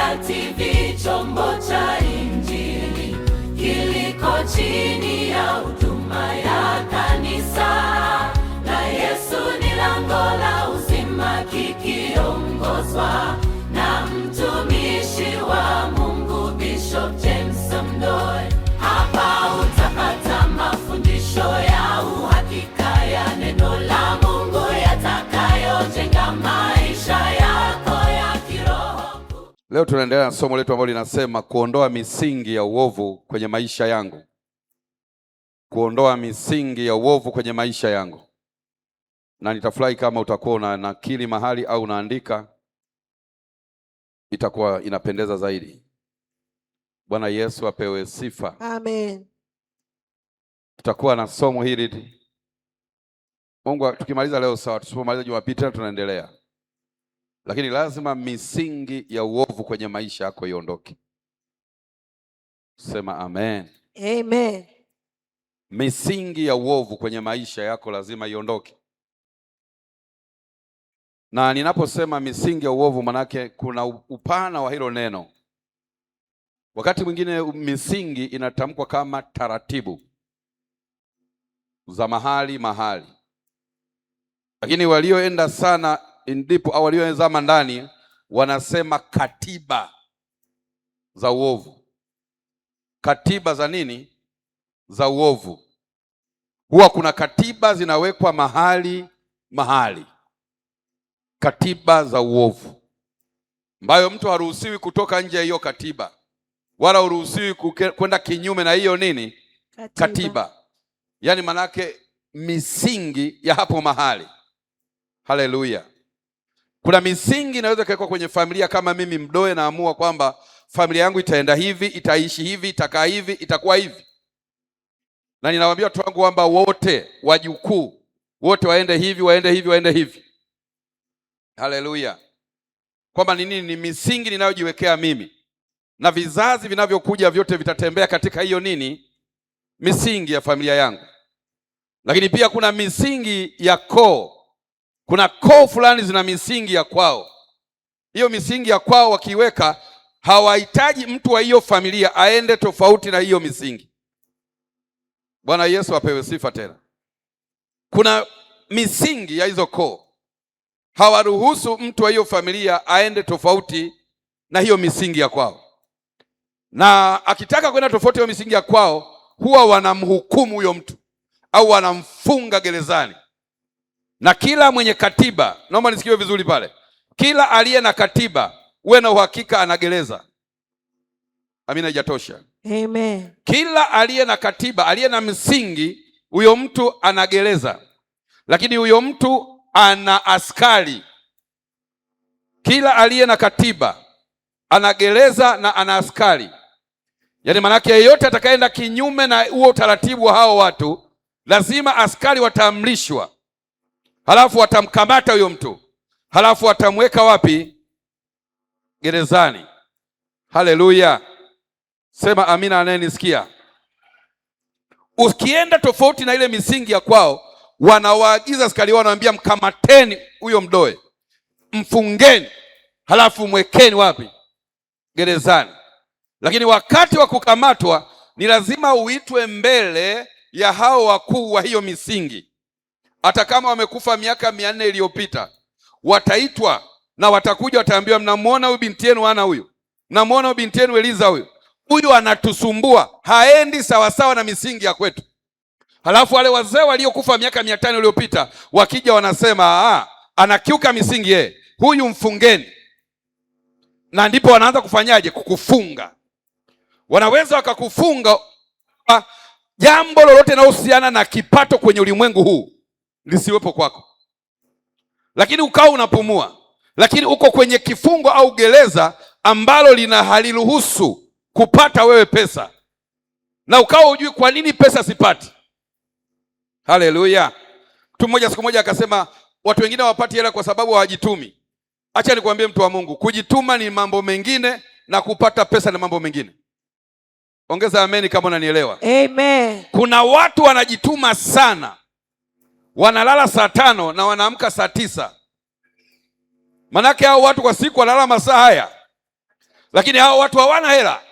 Baraka TV, chombo cha Injili kiliko chini ya huduma ya kanisa la Yesu. Ni lango la uzima, kikiongozwa na mtumishi wa Mungu Bishop James Mdoe. Hapa utapata mafundisho ya uhakika ya neno la Mungu yatakayojenga maisha yako ya kiroho. Leo tunaendelea na somo letu ambalo linasema kuondoa misingi ya uovu kwenye maisha yangu. Kuondoa misingi ya uovu kwenye maisha yangu. Na nitafurahi kama utakuwa unanakili mahali au unaandika, itakuwa inapendeza zaidi. Bwana Yesu apewe sifa. Amen. Tutakuwa na somo hili. Mungu tukimaliza leo sawa, tusipomaliza Jumapili tena tunaendelea. Lakini lazima misingi ya uovu kwenye maisha yako iondoke. Sema amen. Amen. Misingi ya uovu kwenye maisha yako lazima iondoke. Na ninaposema misingi ya uovu, manake kuna upana wa hilo neno. Wakati mwingine misingi inatamkwa kama taratibu za mahali, lakini walioenda sana ndipo au waliozama ndani wanasema katiba za uovu. Katiba za nini? Za uovu. Huwa kuna katiba zinawekwa mahali, katiba za uovu ambayo mtu haruhusiwi kutoka nje ya hiyo katiba, wala haruhusiwi kwenda kinyume na hiyo nini? Katiba. Yaani manake misingi ya hapo mahali. Haleluya. Kuna misingi inaweza kuwekwa kwenye familia. Kama mimi Mdoe naamua kwamba familia yangu itaenda hivi, itaishi hivi, itakaa hivi, itakuwa hivi. Na ninawaambia watu wangu kwamba wote wajukuu wote waende hivi. Haleluya. Kwamba ni nini? Ni misingi ninayojiwekea mimi. Na vizazi vinavyokuja vyote vitatembea katika hiyo nini? Misingi ya familia yangu. Lakini pia kuna misingi ya koo. Kuna koo fulani zina misingi ya kwao. Hiyo misingi ya kwao wakiweka, hawahitaji mtu wa hiyo familia aende tofauti na hiyo misingi. Bwana Yesu apewe sifa tena. Kuna misingi ya hizo koo, hawaruhusu mtu wa hiyo familia aende tofauti na hiyo misingi ya kwao. Na akitaka kwenda tofauti na hiyo misingi ya kwao, huwa wanamhukumu huyo mtu au wanamfunga gerezani. Na kila mwenye katiba, naomba nisikiwe vizuri pale, kila aliye na katiba uwe na uhakika ana gereza. Amina, haijatosha? Amen. Kila aliye na katiba, aliye na msingi, huyo mtu ana gereza. Lakini huyo mtu ana askari. Kila aliye na katiba ana gereza na ana askari. Yaani manake yeyote atakayeenda kinyume na huo utaratibu wa hao watu, lazima askari wataamrishwa. Halafu watamkamata huyo mtu. Halafu watamweka wapi? Gerezani. Haleluya. Sema amina anayenisikia. Ukienda tofauti na ile misingi ya kwao, wanawaagiza askari wao, wanawaambia mkamateni huyo Mdoe, mfungeni, halafu mwekeni wapi? Gerezani. Lakini wakati wa kukamatwa ni lazima uitwe mbele ya hao wakuu wa hiyo misingi. Hata kama wamekufa miaka 400 iliyopita, wataitwa na watakuja, wataambiwa mnamuona huyu binti yenu Ana huyu? Mnamuona huyu binti yenu Eliza huyu? Huyu anatusumbua, haendi sawasawa na misingi ya kwetu. Halafu wale wazee waliokufa miaka 500 iliyopita wakija wanasema anakiuka misingi yeye, huyu mfungeni. Na ndipo wanaanza kufanyaje? Kukufunga. Wanaweza wakakufunga jambo lolote linalohusiana na kipato kwenye ulimwengu huu lisiwepo kwako, lakini ukao unapumua, lakini uko kwenye kifungo au gereza ambalo haliruhusu kupata wewe pesa, na ukao hujui kwa nini pesa sipati. Haleluya. Mtu mmoja siku moja akasema watu wengine hawapati hela kwa sababu hawajitumi. Acha nikwambie mtu wa Mungu, kujituma ni mambo mengine na kupata pesa ni mambo mengine. Ongeza ameni kama unanielewa. Amen. Kuna watu wanajituma sana, wanalala saa 5 na wanaamka saa 9. Manake hao watu kwa siku wanalala masaa haya. Lakini hao watu hawana hela,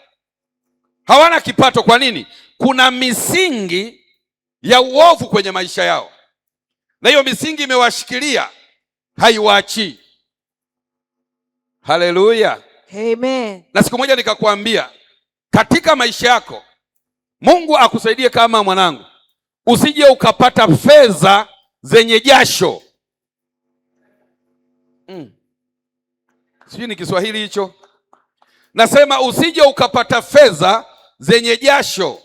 hawana kipato. Kwa nini? Kuna misingi ya uovu kwenye maisha yao, na hiyo misingi imewashikilia, haiwaachii. Haleluya, Amen. na siku moja nikakwambia, katika maisha yako Mungu akusaidie kama mwanangu, usije ukapata fedha zenye jasho. Sijui ni Kiswahili hicho. Nasema usije ukapata fedha zenye jasho.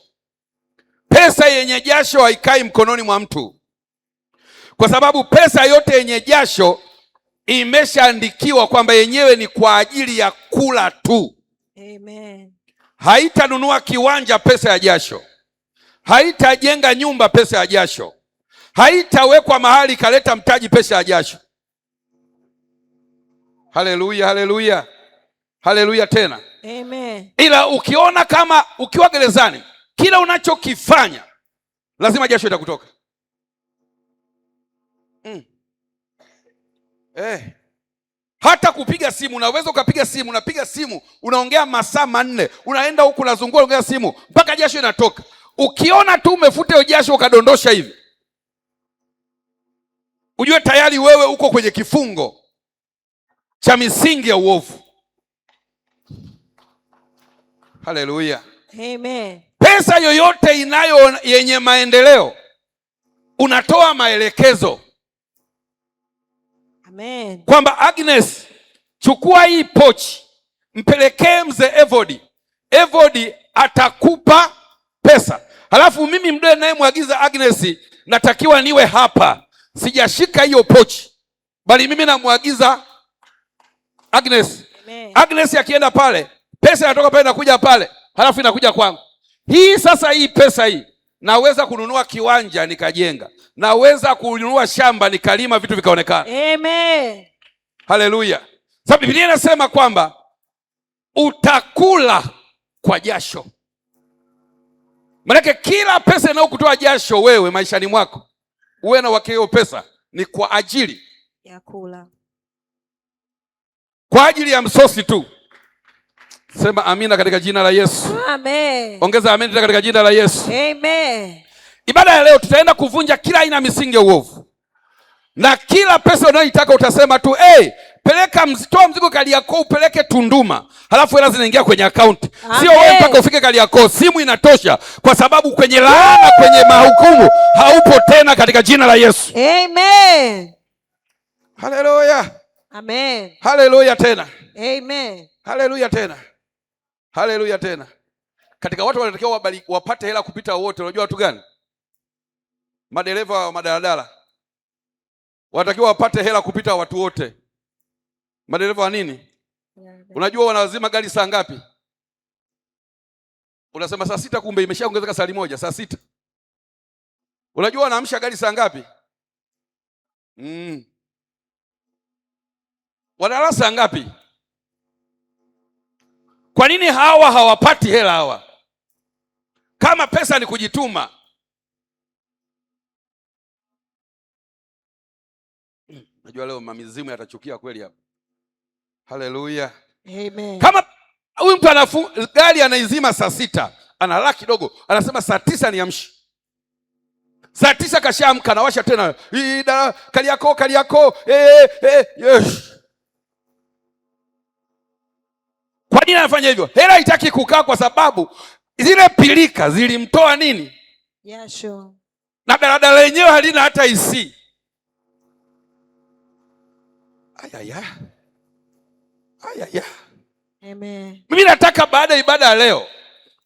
Pesa yenye jasho haikai mkononi mwa mtu, kwa sababu pesa yote yenye jasho imeshaandikiwa kwamba yenyewe ni kwa ajili ya kula tu. Amen. Haitanunua kiwanja pesa ya jasho, haitajenga nyumba pesa ya jasho, haitawekwa mahali kaleta mtaji pesa ya jasho. Haleluya, haleluya, haleluya tena. Amen. Ila ukiona kama ukiwa gerezani, kila unachokifanya lazima jasho itakutoka. Hata kupiga simu, unaweza ukapiga simu, unapiga simu, unaongea masaa 4, unaenda huku unazunguka, unaongea simu mpaka jasho inatoka. Ukiona tu umefuta hiyo jasho ukadondosha hivi, ujue tayari wewe uko kwenye kifungo cha misingi ya uovu. Haleluya. Amen. Pesa yoyote yenye maendeleo, unatoa maelekezo. Amen. Kwamba Agnes, chukua hii pochi mpelekee mzee Evodi, Evodi atakupa pesa. Halafu mimi mdoe naye mwagiza Agnes, natakiwa niwe hapa, sijashika hiyo pochi, bali mimi namwagiza Agnes. Amen. Agnes akienda pale, pesa inatoka pale inakuja pale, halafu inakuja kwangu. Hii sasa, hii pesa hii naweza kununua kiwanja nikajenga, naweza kununua shamba nikalima, vitu vikaonekana. Amen. Haleluya. Sababu Biblia inasema kwamba utakula kwa jasho. Maana kila pesa inayokutoa jasho wewe maishani mwako, uwe na uhakika hiyo pesa ni kwa ajili ya kula, kwa ajili ya msosi tu. Sema amina katika jina la Yesu. Amen. Ongeza amen katika jina la Yesu. Amen. Ibada ya leo tutaenda kuvunja kila aina misingi ya uovu, na kila pesa unayoitaka utasema tu peleka, toa mzigo Kariakoo upeleke Tunduma, halafu hela zinaingia kwenye akaunti. Sio wewe mpaka ufike Kariakoo, simu inatosha, kwa sababu kwenye laana, kwenye mahukumu haupo tena katika jina la Yesu. Amen. Haleluya. Amen. Haleluya tena. Amen. Haleluya tena. Haleluya tena. Katika watu wanatakiwa wapate hela kupita wote, unajua watu gani? Madereva wa madaladala wanatakiwa wapate hela kupita watu wote. Madereva wa nini? Unajua wanalazima gari saa ngapi? Unasema saa 6, kumbe imeshaongezeka saa 1, saa 6. Unajua wanaamsha gari saa ngapi? Wanalala saa ngapi? Kwa nini hawa hawapati hela hawa? Kama pesa ni kujituma. Najua leo mamizimu yatachukia kweli hapa. Haleluya. Amen. Kama huyu mtu gari anaizima saa 6, analala kidogo, anasema saa 9 niamshi. Saa 9 kashaamka, anawasha tena Kariakoo. Yes. Kwa nini anafanya hivyo? Hela haitaki kukaa, kwa sababu zile pilika zilimtoa nini? Jasho. Na daladala lenyewe halina hata AC. Ayaya. Amen. Mimi nataka baada ya ibada ya leo,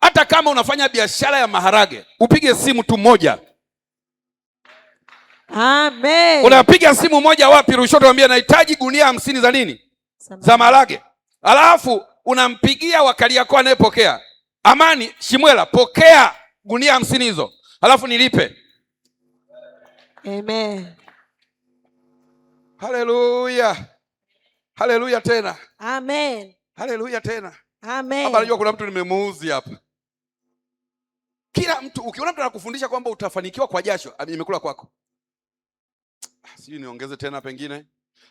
hata kama unafanya biashara ya maharage, upige simu tu moja. Amen. Unapiga simu moja wapi? Rushoto, mwambie nahitaji gunia 50 za nini? Za maharage. Alafu unampigia wa Kariakoo anayepokea. Amani Shimwela, pokea gunia 50 hizo. Alafu nilipe. Amen. Haleluya. Haleluya tena. Amen. Haleluya tena. Amen. Hapa najua kuna mtu nimemuuzi hapa. Kila mtu, ukiona mtu anakufundisha kwamba utafanikiwa kwa jasho, imekula kwako. Sijui niongeze tena pengine.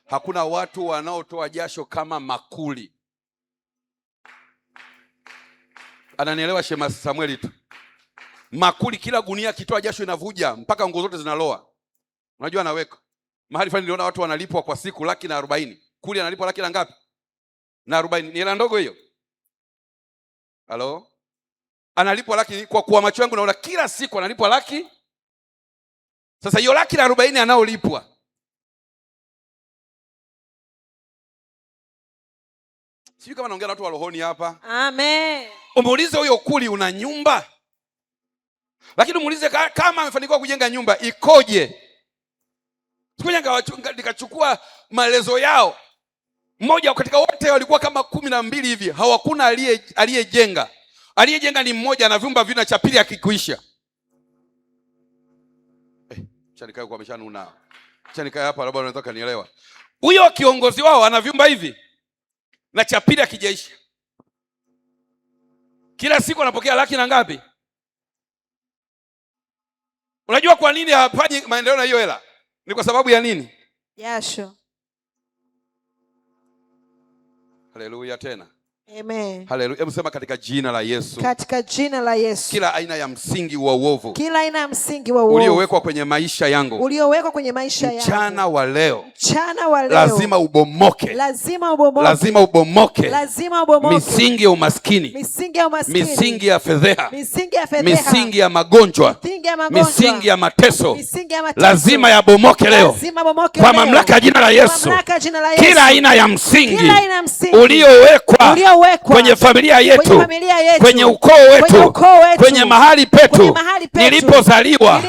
Hakuna watu wanaotoa jasho kama makuli. Ananielewa Shemasi Samueli tu. Makuli kila gunia kitoa jasho inavuja mpaka nguo zote zinaloa. Unajua anaweka. Mahali fulani niliona watu wanalipwa kwa siku 140,000. Kuli analipwa 100,000 ngapi? Na 40. Ni hela ndogo hiyo? Halo? Analipwa 100,000 kwa kuwa macho yangu naona kila siku analipwa 100,000. Sasa hiyo 140,000 anaolipwa. Sijui kama naongea na watu wa rohoni hapa. Amen. Umuulize huyo kuli una nyumba? Lakini umuulize kama amefanikiwa kujenga nyumba ikoje? Nikachukua maelezo yao. Mmoja katika wote walikuwa kama 12 hivi. Hawakuna aliyejenga. Aliyejenga ni mmoja na vyumba vina cha pili akikuisha. Chanikae kwa ameshanuna. Chanikae hapa labda unataka nielewa. Huyo kiongozi wao ana vyumba hivi na cha pili akijaisha. Kila siku anapokea 100,000 na ngapi? Unajua kwa nini hafanyi maendeleo na hiyo hela? Ni kwa sababu ya nini? Jasho. Haleluya tena. Amen. Haleluya. Hebu sema katika jina la Yesu. Katika jina la Yesu. Kila aina ya msingi wa uovu. Kila aina ya msingi wa uovu. Uliowekwa kwenye maisha yangu. Uliowekwa kwenye maisha yangu. Mchana wa leo. Mchana wa leo. Lazima ubomoke. Lazima ubomoke. Lazima ubomoke. Lazima ubomoke. Misingi ya umaskini. Misingi ya umaskini. Misingi ya fedheha. Misingi ya fedheha. Misingi ya magonjwa. Misingi ya mateso. Lazima yabomoke leo. Lazima yabomoke kwa leo. Mamlaka ya jina la Yesu. Kila aina ya msingi uliowekwa kwenye familia yetu, kwenye ukoo wetu, kwenye mahali petu nilipozaliwa,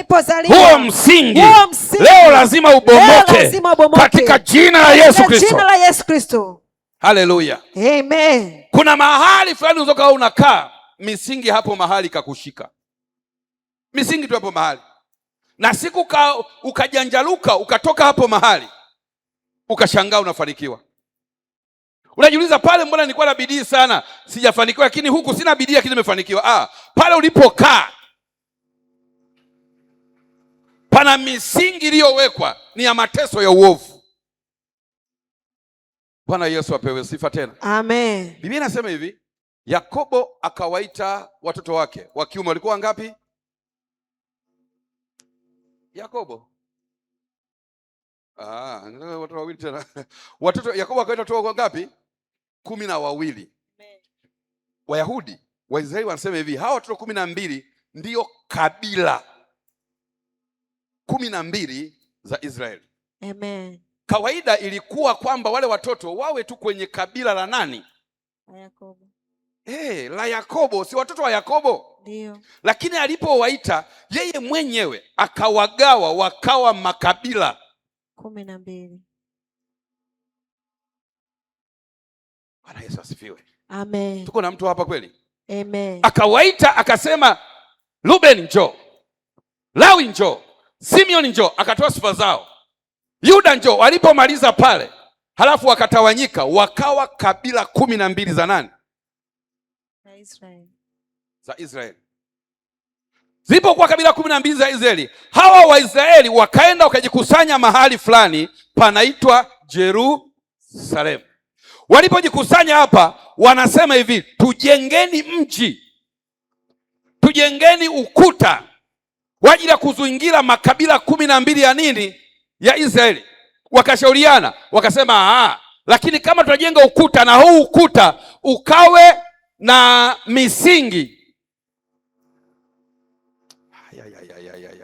huo msingi leo lazima ubomoke katika jina la Yesu Kristo. Haleluya. Amen. Kuna mahali fulani uzoka unakaa, misingi hapo mahali kakushika. Misingi tu hapo mahali. Na siku ukajanjaluka ukatoka hapo mahali, ukashangaa unafanikiwa. Unajiuliza pale mbona nilikuwa na bidii sana sijafanikiwa, lakini huku sina bidii lakini nimefanikiwa. Pale ulipokaa pana misingi iliyowekwa ni ya mateso ya uovu. Bwana Yesu apewe sifa tena. Amen. Biblia inasema hivi, Yakobo akawaita watoto wake wa kiume, walikuwa wangapi? Yakobo. Watoto wawili tena. Yakobo akawaita watoto wangapi? 12. Wayahudi, Waisraeli wanasema hivi, hawa watoto 12 ndio kabila 12 za Israeli. Amen. Kawaida ilikuwa kwamba wale watoto wawe tu kwenye kabila la nani? La Yakobo. La Yakobo, si watoto wa Yakobo? Ndio. Lakini alipowaita yeye mwenyewe akawagawa wakawa makabila 12. Bwana Yesu asifiwe. Amen. Tuko na mtu hapa kweli? Amen. Akawaita akasema, Ruben njoo, Lawi njoo, Simeon njoo, akatoa sifa zao. Yuda njoo. Walipomaliza pale, halafu wakatawanyika wakawa kabila 12 za nani? Za Israeli. Za Israeli. Zilipokuwa kabila 12 za Israeli, hawa Waisraeli wakaenda wakajikusanya mahali fulani panaitwa Jerusalemu. Walipojikusanya hapa, wanasema hivi, tujengeni mji, tujengeni ukuta kwa ajili ya kuzingira makabila 12 ya nini? Ya Israeli. Wakashauriana, wakasema lakini kama tunajenga ukuta na huu ukuta ukawe na misingi.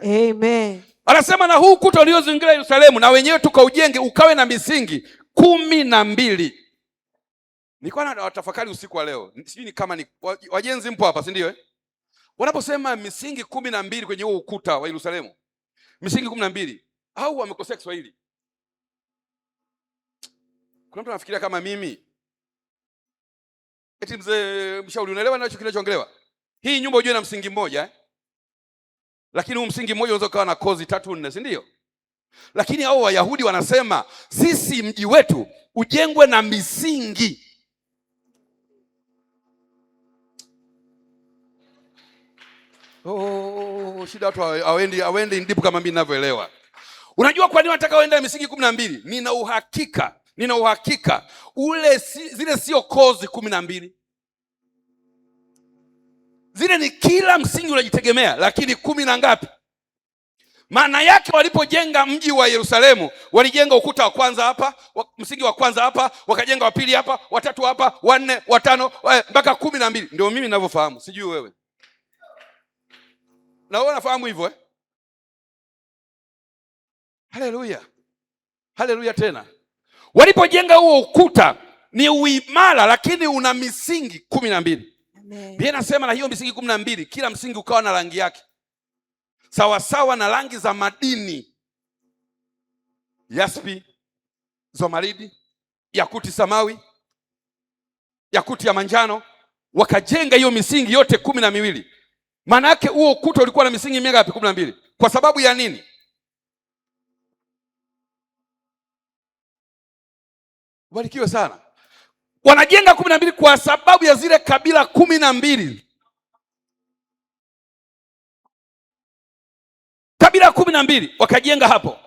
Amen. Anasema na huu ukuta uliozingira Yerusalemu na wenyewe tukaujenge ukawe na misingi 12. Nilikuwa na watafakari usiku wa leo. Sijui kama ni wajenzi mpo hapa, si ndio? Wanaposema misingi 12 kwenye huo ukuta wa Yerusalemu, misingi 12, au wamekosea Kiswahili? Kuna mtu anafikiria kama mimi, eti mzee Mshauri, unaelewa ninacho kinachoongelewa? Hii nyumba ujue na msingi mmoja lakini huu msingi mmoja unaweza kuwa na kozi 3 4, si ndio? Lakini hao Wayahudi wanasema sisi mji wetu ujengwe na misingi. Shida watu hawendi ndipo kama mimi ninavyoelewa. Unajua kwa nini wanataka waende na misingi 12? Nina uhakika zile sio kozi 12. Zile ni kila msingi unajitegemea, lakini 10 na ngapi? Maana yake walipojenga mji wa Yerusalemu, walijenga ukuta wa kwanza hapa, msingi wa kwanza hapa, wakajenga wa pili hapa, watatu hapa, wanne, watano, mpaka 12. Ndio mimi ninavyofahamu, sijui wewe. Na wewe unafahamu hivyo eh? Haleluya. Haleluya tena. Walipojenga huo ukuta ni uimara, lakini una misingi 12. Amen. Biblia inasema na hiyo misingi 12, kila msingi ukawa na rangi yake, sawasawa na rangi za madini: yaspi, zomaridi, yakuti samawi, yakuti ya manjano. Wakajenga hiyo misingi yote 12. Maana yake huo ukuta ulikuwa na misingi mingapi? 12. Kwa sababu ya nini? Barikiwe sana. Wanajenga 12 kwa sababu ya zile kabila 12. Kabila 12 wakajenga hapo.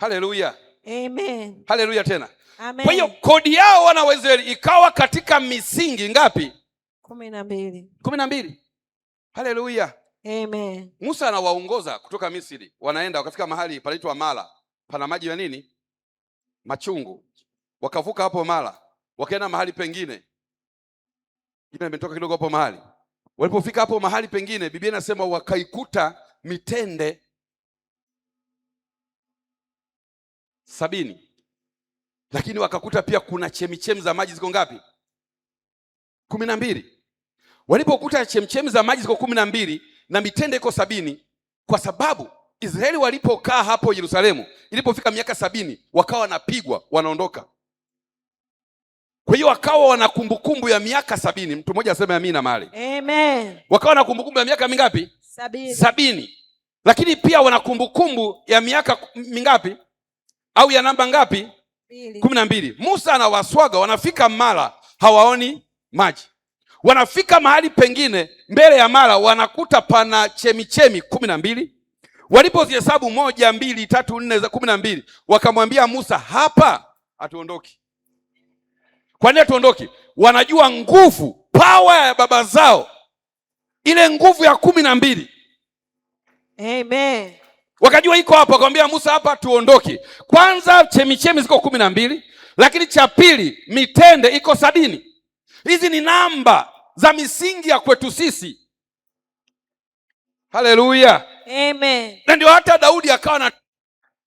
Haleluya. Amen. Haleluya tena. Amen. Kwa hiyo kodi yao wana wa Israeli ikawa katika misingi ngapi? 12. 12. Haleluya. Amen. Musa anawaongoza kutoka Misri, wanaenda wakafika mahali panaitwa Mara, pana maji ya nini? Machungu. Wakavuka hapo Mara, wakaenda mahali pengine. Jina limetoka kidogo hapo mahali. Walipofika hapo mahali pengine, Biblia inasema wakaikuta mitende 70. Lakini wakakuta pia kuna chemichemi za maji ziko ngapi? 12. Walipokuta chemichemi za maji ziko 12 na mitende iko 70, kwa sababu Israeli walipokaa hapo Yerusalemu, ilipofika miaka 70 wakawa wanapigwa, wanaondoka. Kwa hiyo wakawa wana kumbukumbu ya miaka 70. Mtu mmoja aseme amina mahali. Amen. Wakawa na kumbukumbu ya miaka mingapi? 70. Lakini pia wana kumbukumbu ya miaka mingapi? Au ya namba ngapi? 12. Musa anawaswaga, wanafika Mara hawaoni maji. Wanafika mahali pengine mbele ya Mara wanakuta pana chemichemi 12. Walipozihesabu 1, 2, 3, 4 za 12, wakamwambia Musa, hapa hatuondoki. Kwa nini hatuondoki? Wanajua nguvu, power ya baba zao, ile nguvu ya 12. Amen. Wakajua iko hapa, wakamwambia Musa, hapa tuondoki. Kwanza chemichemi ziko 12, lakini cha pili mitende iko 70. Hizi ni namba za misingi ya kwetu sisi. Haleluya. Amen. Na ndio hata Daudi akawa na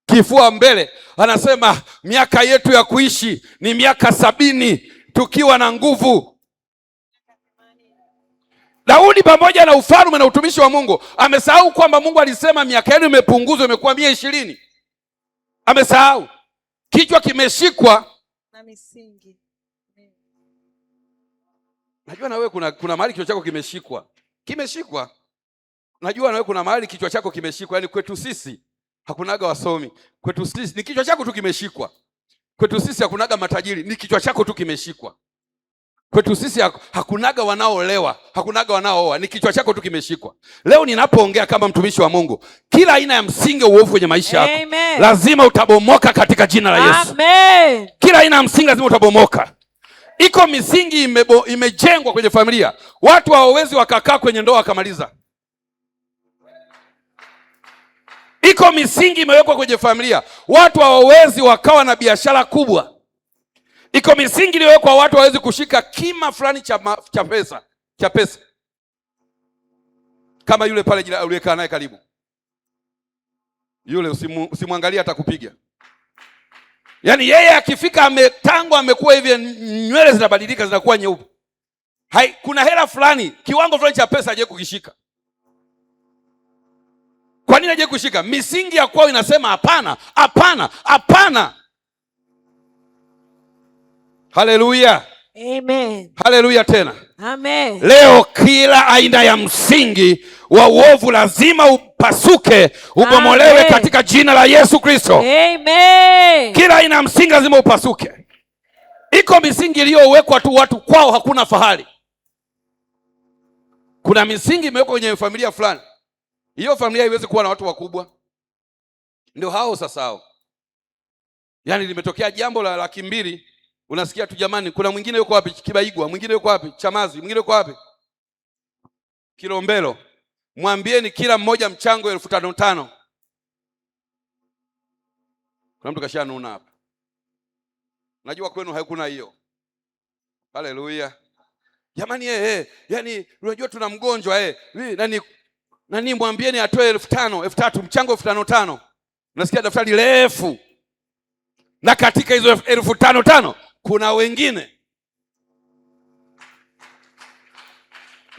kifua mbele, anasema miaka yetu ya kuishi ni miaka 70 tukiwa na nguvu. Daudi pamoja na ufalme na utumishi wa Mungu amesahau kwamba Mungu alisema miaka yenu imepunguzwa, imekuwa 120. Amesahau. Kichwa kimeshikwa na misingi. Najua na wewe kuna mahali kichwa chako kimeshikwa. Kimeshikwa. Najua na wewe kuna mahali kichwa chako kimeshikwa. Yaani kwetu sisi hakunaga wasomi. Kwetu sisi ni kichwa chako tu kimeshikwa. Kwetu sisi hakunaga matajiri, ni kichwa chako tu kimeshikwa. Kwetu sisi hakunaga wanaoolewa, hakunaga wanaooa, ni kichwa chako tu kimeshikwa. Leo ninapoongea kama mtumishi wa Mungu, kila aina ya msingi uovu kwenye maisha yako lazima utabomoka katika jina la Yesu. Amen. Kila aina ya msingi lazima utabomoka. Iko misingi imejengwa kwenye familia, watu hawawezi wakakaa kwenye ndoa wakamaliza. Iko misingi imewekwa kwenye familia, watu hawawezi wakawa na biashara kubwa. Iko misingi iliyowekwa, watu hawawezi kushika kima fulani cha pesa. Kama yule pale uliyekaa naye karibu. Yule usimwangalie atakupiga. Yaani yeye akifika ametangwa, amekuwa hivi, nywele zinabadilika zinakuwa nyeupe. Kuna hela fulani, kiwango fulani cha pesa haje kukishika. Kwa nini haje kushika? Misingi ya kwao inasema hapana, hapana, hapana. Haleluya. Amen. Haleluya tena. Amen. Leo kila aina ya msingi wa uovu lazima upasuke, ubomolewe katika jina la Yesu Kristo. Amen. Kila aina ya msingi lazima upasuke. Iko misingi iliyowekwa tu watu kwao hakuna fahari. Kuna misingi imewekwa kwenye familia fulani. Hiyo familia haiwezi kuwa na watu wakubwa. Ndio hao sasa hao. Yaani limetokea jambo la 200,000 Unasikia tu jamani, kuna mwingine yuko wapi Kibaigwa, mwingine yuko wapi Chamazi, mwingine yuko wapi Kilombero. Mwambieni kila mmoja mchango 5,500. Kuna mtu kashanuna hapa. Najua kwenu hakuna hiyo. Haleluya. Jamani yani unajua tuna mgonjwa nani mwambieni atoe 5,000, 3,000 mchango 5,500. Nasikia daftari refu. Na katika hizo 5,500 kuna wengine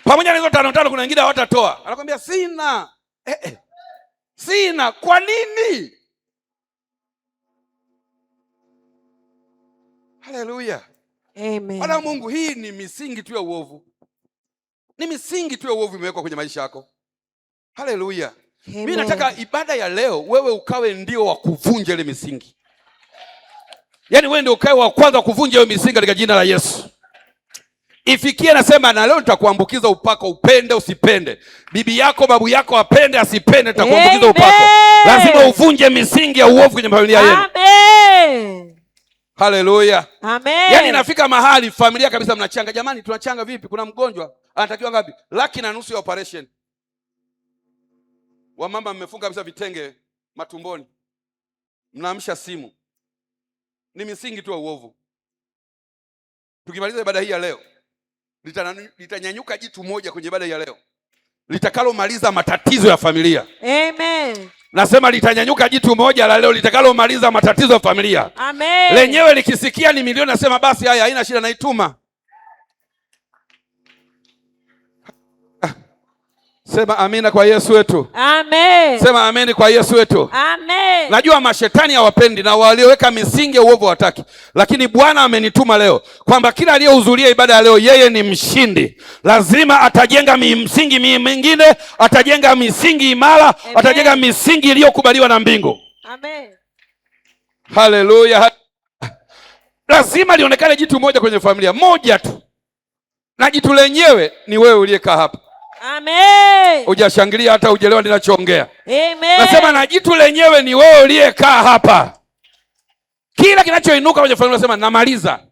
pamoja na hizo 5,500 kuna wengine hawatatoa. Anakuambia sina. Sina. Kwa nini? Haleluya. Amen. Bwana Mungu, hii ni misingi tu ya uovu. Ni misingi tu ya uovu imewekwa kwenye maisha yako. Haleluya. Mimi nataka ibada ya leo wewe ukawe ndio wa kuvunja ile misingi. Yaani wewe ndio ukae wa kwanza kuvunja hiyo misingi katika jina la Yesu. Ifikie nasema na leo nitakuambukiza upako, upende usipende. Bibi yako, babu yako apende asipende, nitakuambukiza upako. Lazima uvunje misingi ya uovu kwenye familia yenu. Amen. Haleluya. Amen. Yaani inafika mahali familia kabisa mnachanga. Jamani tunachanga vipi? Kuna mgonjwa anatakiwa ngapi? 1,200,000 ya operation. Wamama mmefunga kabisa vitenge matumboni. Mnaamsha simu. Ni misingi tu ya uovu. Tukimaliza ibada hii ya leo, litanyanyuka jitu moja kwenye ibada hii ya leo litakalomaliza matatizo ya familia. Amen. Nasema litanyanyuka jitu moja la leo litakalomaliza matatizo ya familia. Amen. Lenyewe likisikia ni milioni nasema basi haya haina shida naituma. Sema amina kwa Yesu wetu. Amen. Sema ameni kwa Yesu wetu. Amen. Najua mashetani hawapendi na walioweka misingi ya uovu hawataki. Lakini Bwana amenituma leo kwamba kila aliyehudhuria ibada ya leo yeye ni mshindi. Lazima atajenga misingi mingine, atajenga misingi imara, atajenga misingi iliyokubaliwa na mbingu. Amen. Haleluya. Lazima lionekane jitu moja kwenye familia, moja tu. Na jitu lenyewe ni wewe uliyekaa hapa. Amen. Hujashangilia hata hujaelewa ninachoongea. Amen. Nasema na jitu lenyewe ni wewe uliyekaa hapa. Kila kinachoinuka kwenye familia nasema namaliza.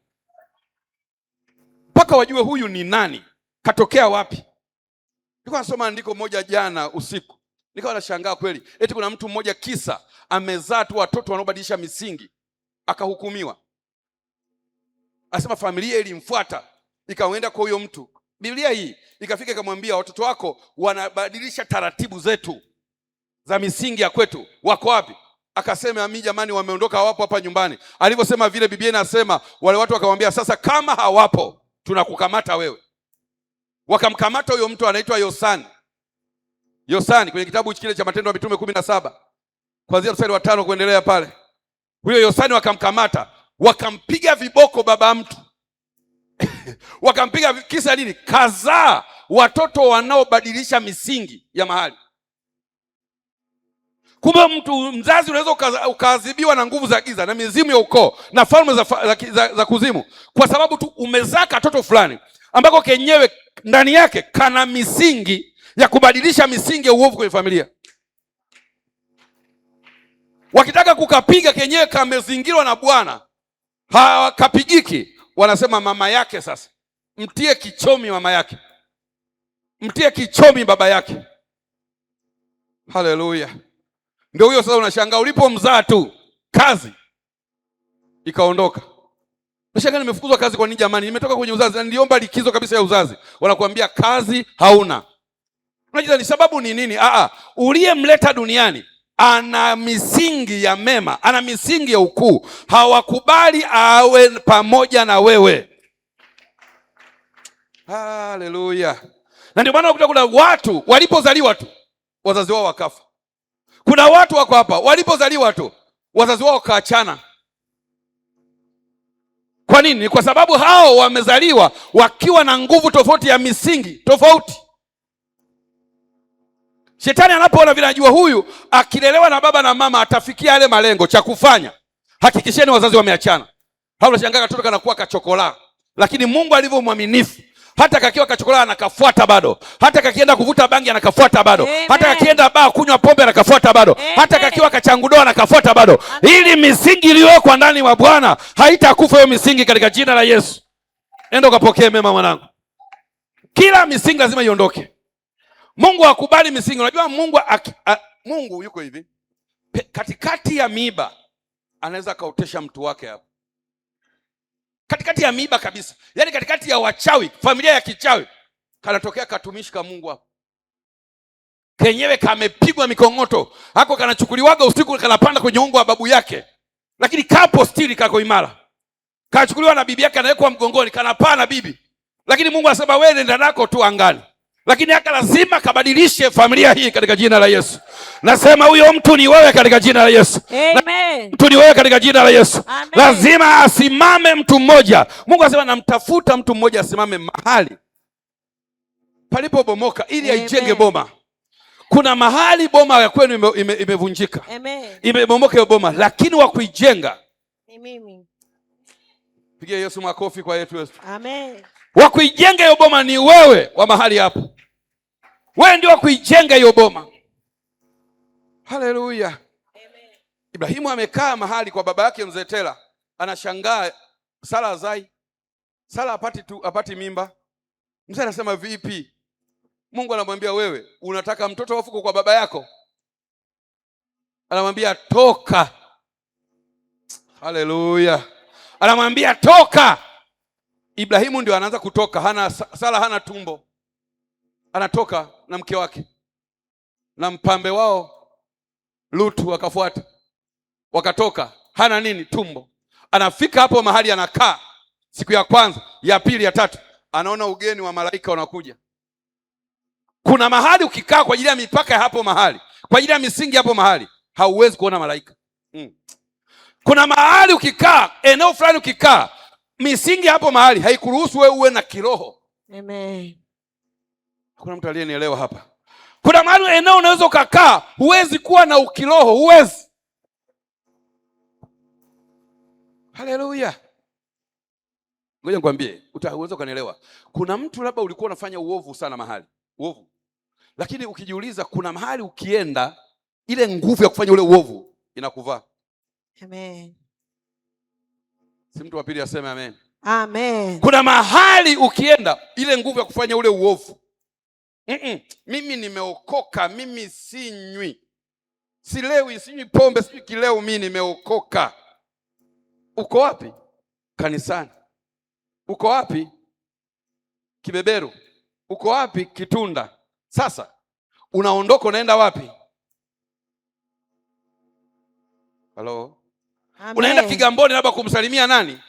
Mpaka wajue huyu ni nani, katokea wapi. Nilikuwa nasoma andiko moja jana usiku. Nikawa nashangaa kweli. Eti kuna mtu mmoja kisa amezaa tu watoto wanaobadilisha misingi akahukumiwa. Anasema familia ilimfuata ikaenda kwa huyo mtu. Biblia hii ikafika ikamwambia watoto wako wanabadilisha taratibu zetu za misingi ya kwetu. Wako wapi? Akasema mimi jamani wameondoka, hawapo hapa nyumbani. Alivyosema vile Biblia inasema wale watu wakamwambia sasa kama hawapo tunakukamata wewe. Wakamkamata huyo mtu anaitwa Yosani. Yosani kwenye kitabu kile cha Matendo ya Mitume 17 kuanzia mstari wa 5 kuendelea pale. Huyo Yosani wakamkamata, wakampiga viboko baba mtu. Wakampiga kisa nini? Kazaa watoto wanaobadilisha misingi ya mahali. Kumbe mtu mzazi unaweza ukaadhibiwa na nguvu za giza na mizimu ya ukoo na falme za kuzimu kwa sababu tu umezaa katoto fulani ambako kenyewe ndani yake kana misingi ya kubadilisha misingi ya uovu kwenye familia. Wakitaka kukapiga kenyewe kamezingirwa na Bwana, hawakapigiki. Wanasema mama yake sasa mtie kichomi, mama yake mtie kichomi, baba yake. Haleluya. Ndio huyo sasa unashangaa ulipomzaa tu kazi ikaondoka. Unashangaa nimefukuzwa kazi kwa nini jamani? Nimetoka kwenye uzazi na niliomba likizo kabisa ya uzazi. Wanakuambia kazi hauna. Unajua ni sababu ni nini? Uliyemleta duniani ana misingi ya mema, ana misingi ya ukuu. Hawakubali awe pamoja na wewe. Haleluya. Na ndio maana unakuta kuna watu walipozaliwa tu wazazi wao wakafa. Kuna watu wako hapa walipozaliwa tu wazazi wao wakaachana. Kwa nini? Ni kwa sababu hao wamezaliwa wakiwa na nguvu tofauti ya misingi tofauti. Shetani anapoona vile anajua huyu akilelewa na baba na mama atafikia yale malengo, cha kufanya hakikisheni wazazi wameachana. Hapo unashangaa katoto kanakuwa kachokola. Lakini Mungu alivyo mwaminifu hata kakiwa kachokolaa anakafuata bado, hata kakienda kuvuta bangi anakafuata bado. Amen. Hata kakienda baa kunywa pombe anakafuata bado. Amen. Hata kakiwa kachangudoa anakafuata bado. Amen. Ili misingi iliyowekwa ndani mwa Bwana haitakufa hiyo misingi katika jina la Yesu. Nenda ukapokee mema mwanangu. Kila misingi lazima iondoke. Mungu hakubali misingi. Unajua Mungu yuko hivi. Katikati ya miiba anaweza kaotesha mtu wake hapo. Katikati ya miiba kabisa. Yaani katikati ya wachawi, familia ya kichawi, kanatokea katumishi ka Mungu hapo. Kenyewe kamepigwa mikongoto. Hako kanachukuliwaga usiku kanapanda kwenye ungo wa babu yake. Lakini kapo stili kako imara. Kachukuliwa na bibi yake anawekwa mgongoni, kanapaa na bibi. Lakini Mungu anasema wewe nenda nako tu angani. Lakini haka lazima kabadilishe familia hii katika jina la Yesu. Nasema huyo mtu ni wewe katika jina la Yesu. Amen. Mtu ni wewe katika jina la Yesu. Amen. Lazima asimame mtu mmoja. Mungu anasema namtafuta mtu mmoja asimame mahali palipobomoka ili aijenge boma. Kuna mahali boma ya kwenu imevunjika. Amen. Imebomoka hiyo boma, lakini wa kuijenga ni mimi. Pigia Yesu makofi kwa Yesu. Amen. Wa kuijenga hiyo boma ni wewe wa mahali hapo. Wewe ndio wa kuijenga hiyo boma. Haleluya. Amen. Ibrahimu amekaa mahali kwa baba yake mzee Tera. Anashangaa Sara azai. Sara apati mimba. Mzee anasema vipi? Mungu anamwambia wewe unataka mtoto wafuko kwa baba yako? Anamwambia toka. Haleluya. Anamwambia toka. Ibrahimu ndio anaanza kutoka, Sara hana tumbo. Anatoka na mke wake. Na mpambe wao Lutu wakafuata. Wakatoka, hana nini? Tumbo. Anafika hapo mahali anakaa. Siku ya kwanza, ya pili, ya tatu, anaona ugeni wa malaika unakuja. Kuna mahali ukikaa kwa ajili ya mipaka ya hapo mahali, kwa ajili ya misingi hapo mahali, hauwezi kuona malaika. Kuna mahali ukikaa, eneo fulani ukikaa, misingi hapo mahali haikuruhusu wewe uwe na kiroho. Amen. Kuna mtu aliyenielewa hapa? Kuna mahali eneo unaweza ukakaa, huwezi kuwa na ukiroho, huwezi. Haleluya. Ngoja nikwambie, utaweza kunielewa. Kuna mtu labda ulikuwa unafanya uovu sana mahali, uovu. Lakini ukijiuliza kuna mahali ukienda, ile nguvu ya kufanya ule uovu inakuvaa. Amen. Si mtu wa pili aseme amen. Amen. Kuna mahali ukienda, ile nguvu ya kufanya ule uovu. Mimi nimeokoka, mimi sinywi, silewi, sinywi pombe, sinywi kileo, mimi nimeokoka. Uko wapi? Kanisani. Uko wapi? Kibeberu. Uko wapi? Kitunda. Sasa unaondoka unaenda wapi? Halo? Unaenda Kigamboni labda kumsalimia nani?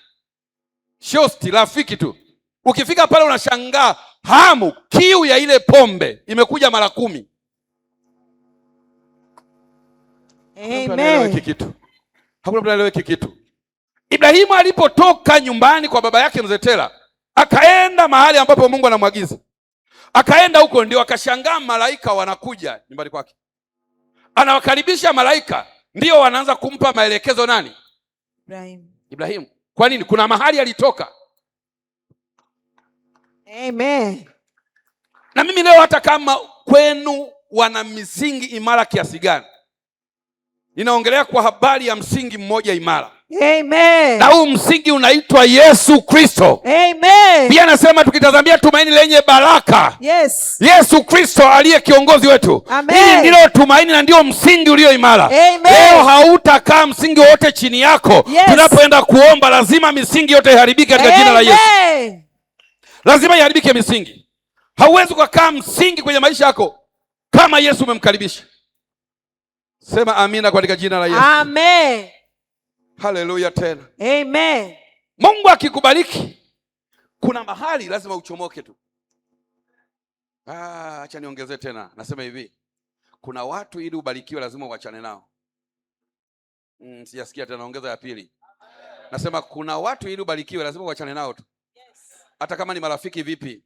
Shosti, rafiki tu. Ukifika pale unashangaa hamu, kiu ya ile pombe imekuja mara 10. Amen. Hakuna mtu anaelewa hiki kitu. Ibrahimu alipotoka nyumbani kwa baba yake mzee Tera, akaenda mahali ambapo Mungu anamwagiza. Akaenda huko ndio akashangaa malaika wanakuja nyumbani kwake. Anawakaribisha malaika, ndio wanaanza kumpa maelekezo nani? Ibrahimu. Kwa nini? Kuna mahali alitoka. Amen. Na mimi leo hata kama kwenu wana misingi imara kiasi gani, ninaongelea kwa habari ya msingi mmoja imara. Amen. Na huu msingi unaitwa Yesu Kristo. Amen. Pia nasema tukitazamia tumaini lenye baraka. Yes. Yesu Kristo aliye kiongozi wetu. Amen. Hili ndilo tumaini na ndio msingi ulio imara. Amen. Leo hautakaa msingi wote chini yako. Yes. Tunapoenda kuomba lazima misingi yote iharibike katika jina la Yesu. Lazima iharibike misingi. Hauwezi kukaa msingi kwenye maisha yako kama Yesu umemkaribisha. Sema amina katika jina la Yesu. Amen. Haleluya tena. Amen. Mungu akikubariki, kuna mahali lazima uchomoke tu. Acha niongezee tena. Nasema hivi, kuna watu ili ubarikiwe lazima uachane nao. Sijasikia tena, ongeza ya pili. Nasema kuna watu ili ubarikiwe lazima uachane nao tu. Hata kama ni marafiki vipi.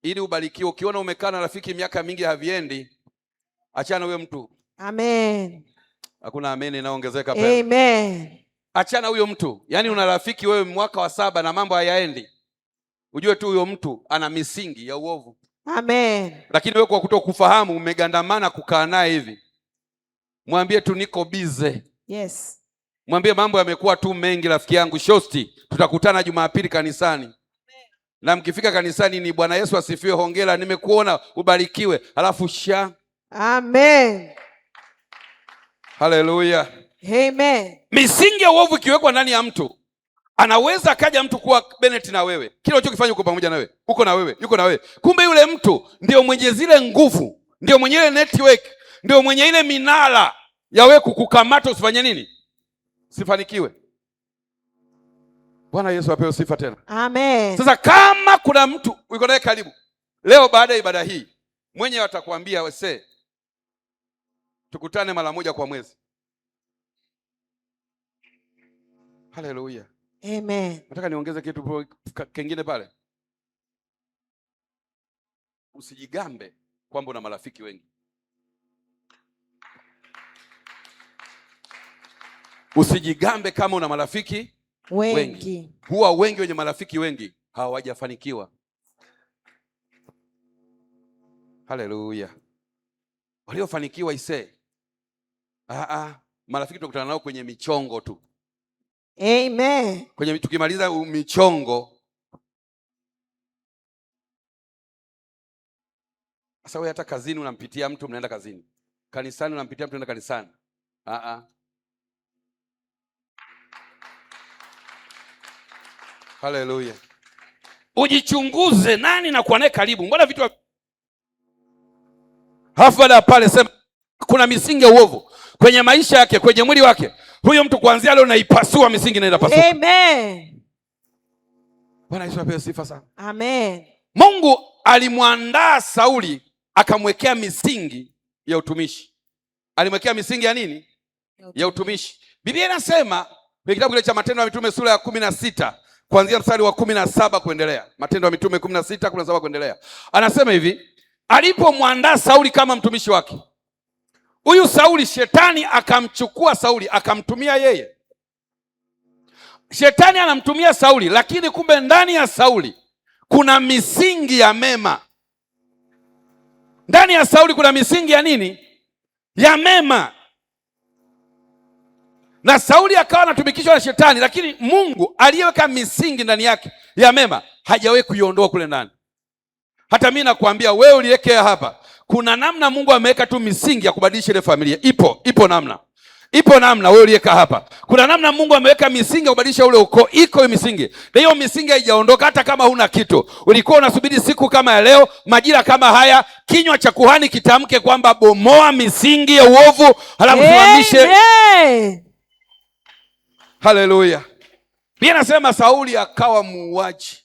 Ili ubarikiwe, ukiona umekaa na rafiki miaka mingi haviendi, achana huyo mtu. Amen. Hakuna amen inaongezeka pale. Amen. Achana huyo mtu. Yaani una rafiki wewe mwaka wa 7 na mambo hayaendi. ujue tu huyo mtu ana misingi ya uovu. Amen. Lakini wewe kwa kutokufahamu umegandamana kukaa naye hivi. Mwambie tu niko bize. Yes. Mwambie mambo yamekuwa tu mengi rafiki yangu, shosti, tutakutana Jumapili kanisani. Amen. Na mkifika kanisani ni Bwana Yesu asifiwe, hongera, nimekuona, ubarikiwe. Alafu Amen. Haleluya. Amen. Misingi ya uovu ikiwekwa ndani ya mtu, anaweza akaja mtu kuwa Bennett na wewe. Kile unachokifanya uko pamoja na wewe, uko na wewe, yuko na wewe. Kumbe yule mtu ndio mwenye zile nguvu, ndio mwenye ile network, ndio mwenye ile minara ya wewe kukukamata usifanye nini? Sifanikiwe. Bwana Yesu apewe sifa tena. Amen. Sasa kama kuna mtu uko naye karibu, leo baada ya ibada hii, mwenye atakwambia wese, tukutane mara moja kwa mwezi. Haleluya. Amen. Nataka niongeze kitu kingine pale. Usijigambe kwamba una marafiki wengi. Usijigambe kama una marafiki wengi. Huwa wengi wenye marafiki wengi hawajafanikiwa. Haleluya. Waliofanikiwa marafiki tunakutana nao kwenye michongo tu. Amen. Kwenye tukimaliza michongo. Sasa wewe hata kazini unampitia mtu mnaenda kazini. Kanisani unampitia mtu mnaenda kanisani. Haleluya. Ujichunguze nani na kuwa naye karibu. Mbona vitu halafu baada ya pale sema kuna misingi ya uovu kwenye maisha yake, kwenye mwili wake. Huyo mtu kuanzia leo naipasua misingi inaenda pasuka. Amen. Bwana Yesu apewe sifa sana. Amen. Mungu alimwandaa Sauli akamwekea misingi ya utumishi. Alimwekea misingi ya nini? Ya utumishi. Biblia inasema kwenye kitabu kile cha Matendo ya Mitume sura ya 16 kuanzia mstari wa 17 kuendelea. Matendo ya Mitume 16:17 kuendelea. Anasema hivi, alipomwandaa Sauli kama mtumishi wake, huyu Sauli shetani akamchukua Sauli akamtumia yeye. Shetani anamtumia Sauli, lakini kumbe ndani ya Sauli kuna misingi ya mema. Ndani ya Sauli kuna misingi ya nini? Ya mema. Na Sauli akawa anatumikishwa na shetani, lakini Mungu aliyeweka misingi ndani yake ya mema hajawahi kuiondoa kule ndani. Hata mimi nakwambia wewe uliyekea hapa, kuna namna Mungu ameweka tu misingi ya kubadilisha ile familia. Ipo namna. Ipo namna wewe uliyeka hapa. Kuna namna Mungu ameweka misingi ya kubadilisha ule ukoo. Iko hiyo misingi. Na hiyo misingi haijaondoka hata kama huna kitu. Ulikuwa unasubiri siku kama ya leo, majira kama haya, kinywa cha kuhani kitamke kwamba bomoa misingi ya uovu, halafu simamishe. Haleluya. Biblia inasema Sauli akawa muuaji.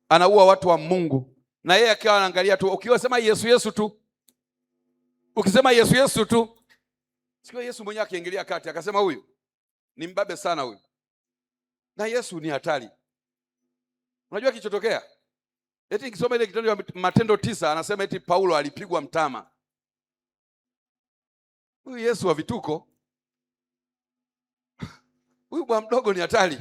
Anaua watu wa Mungu. Na yeye akawa anaangalia tu. Ukisema Yesu Yesu tu. Ukisema Yesu Yesu tu. Siku Yesu mwenyewe akiingilia kati akasema huyu ni mbabe sana huyu. Na Yesu ni hatari. Unajua kilichotokea? Eti nikisoma ile kitendo cha Matendo 9 anasema eti Paulo alipigwa mtama. Huyu Yesu wa vituko. Huyu bwana mdogo ni hatari.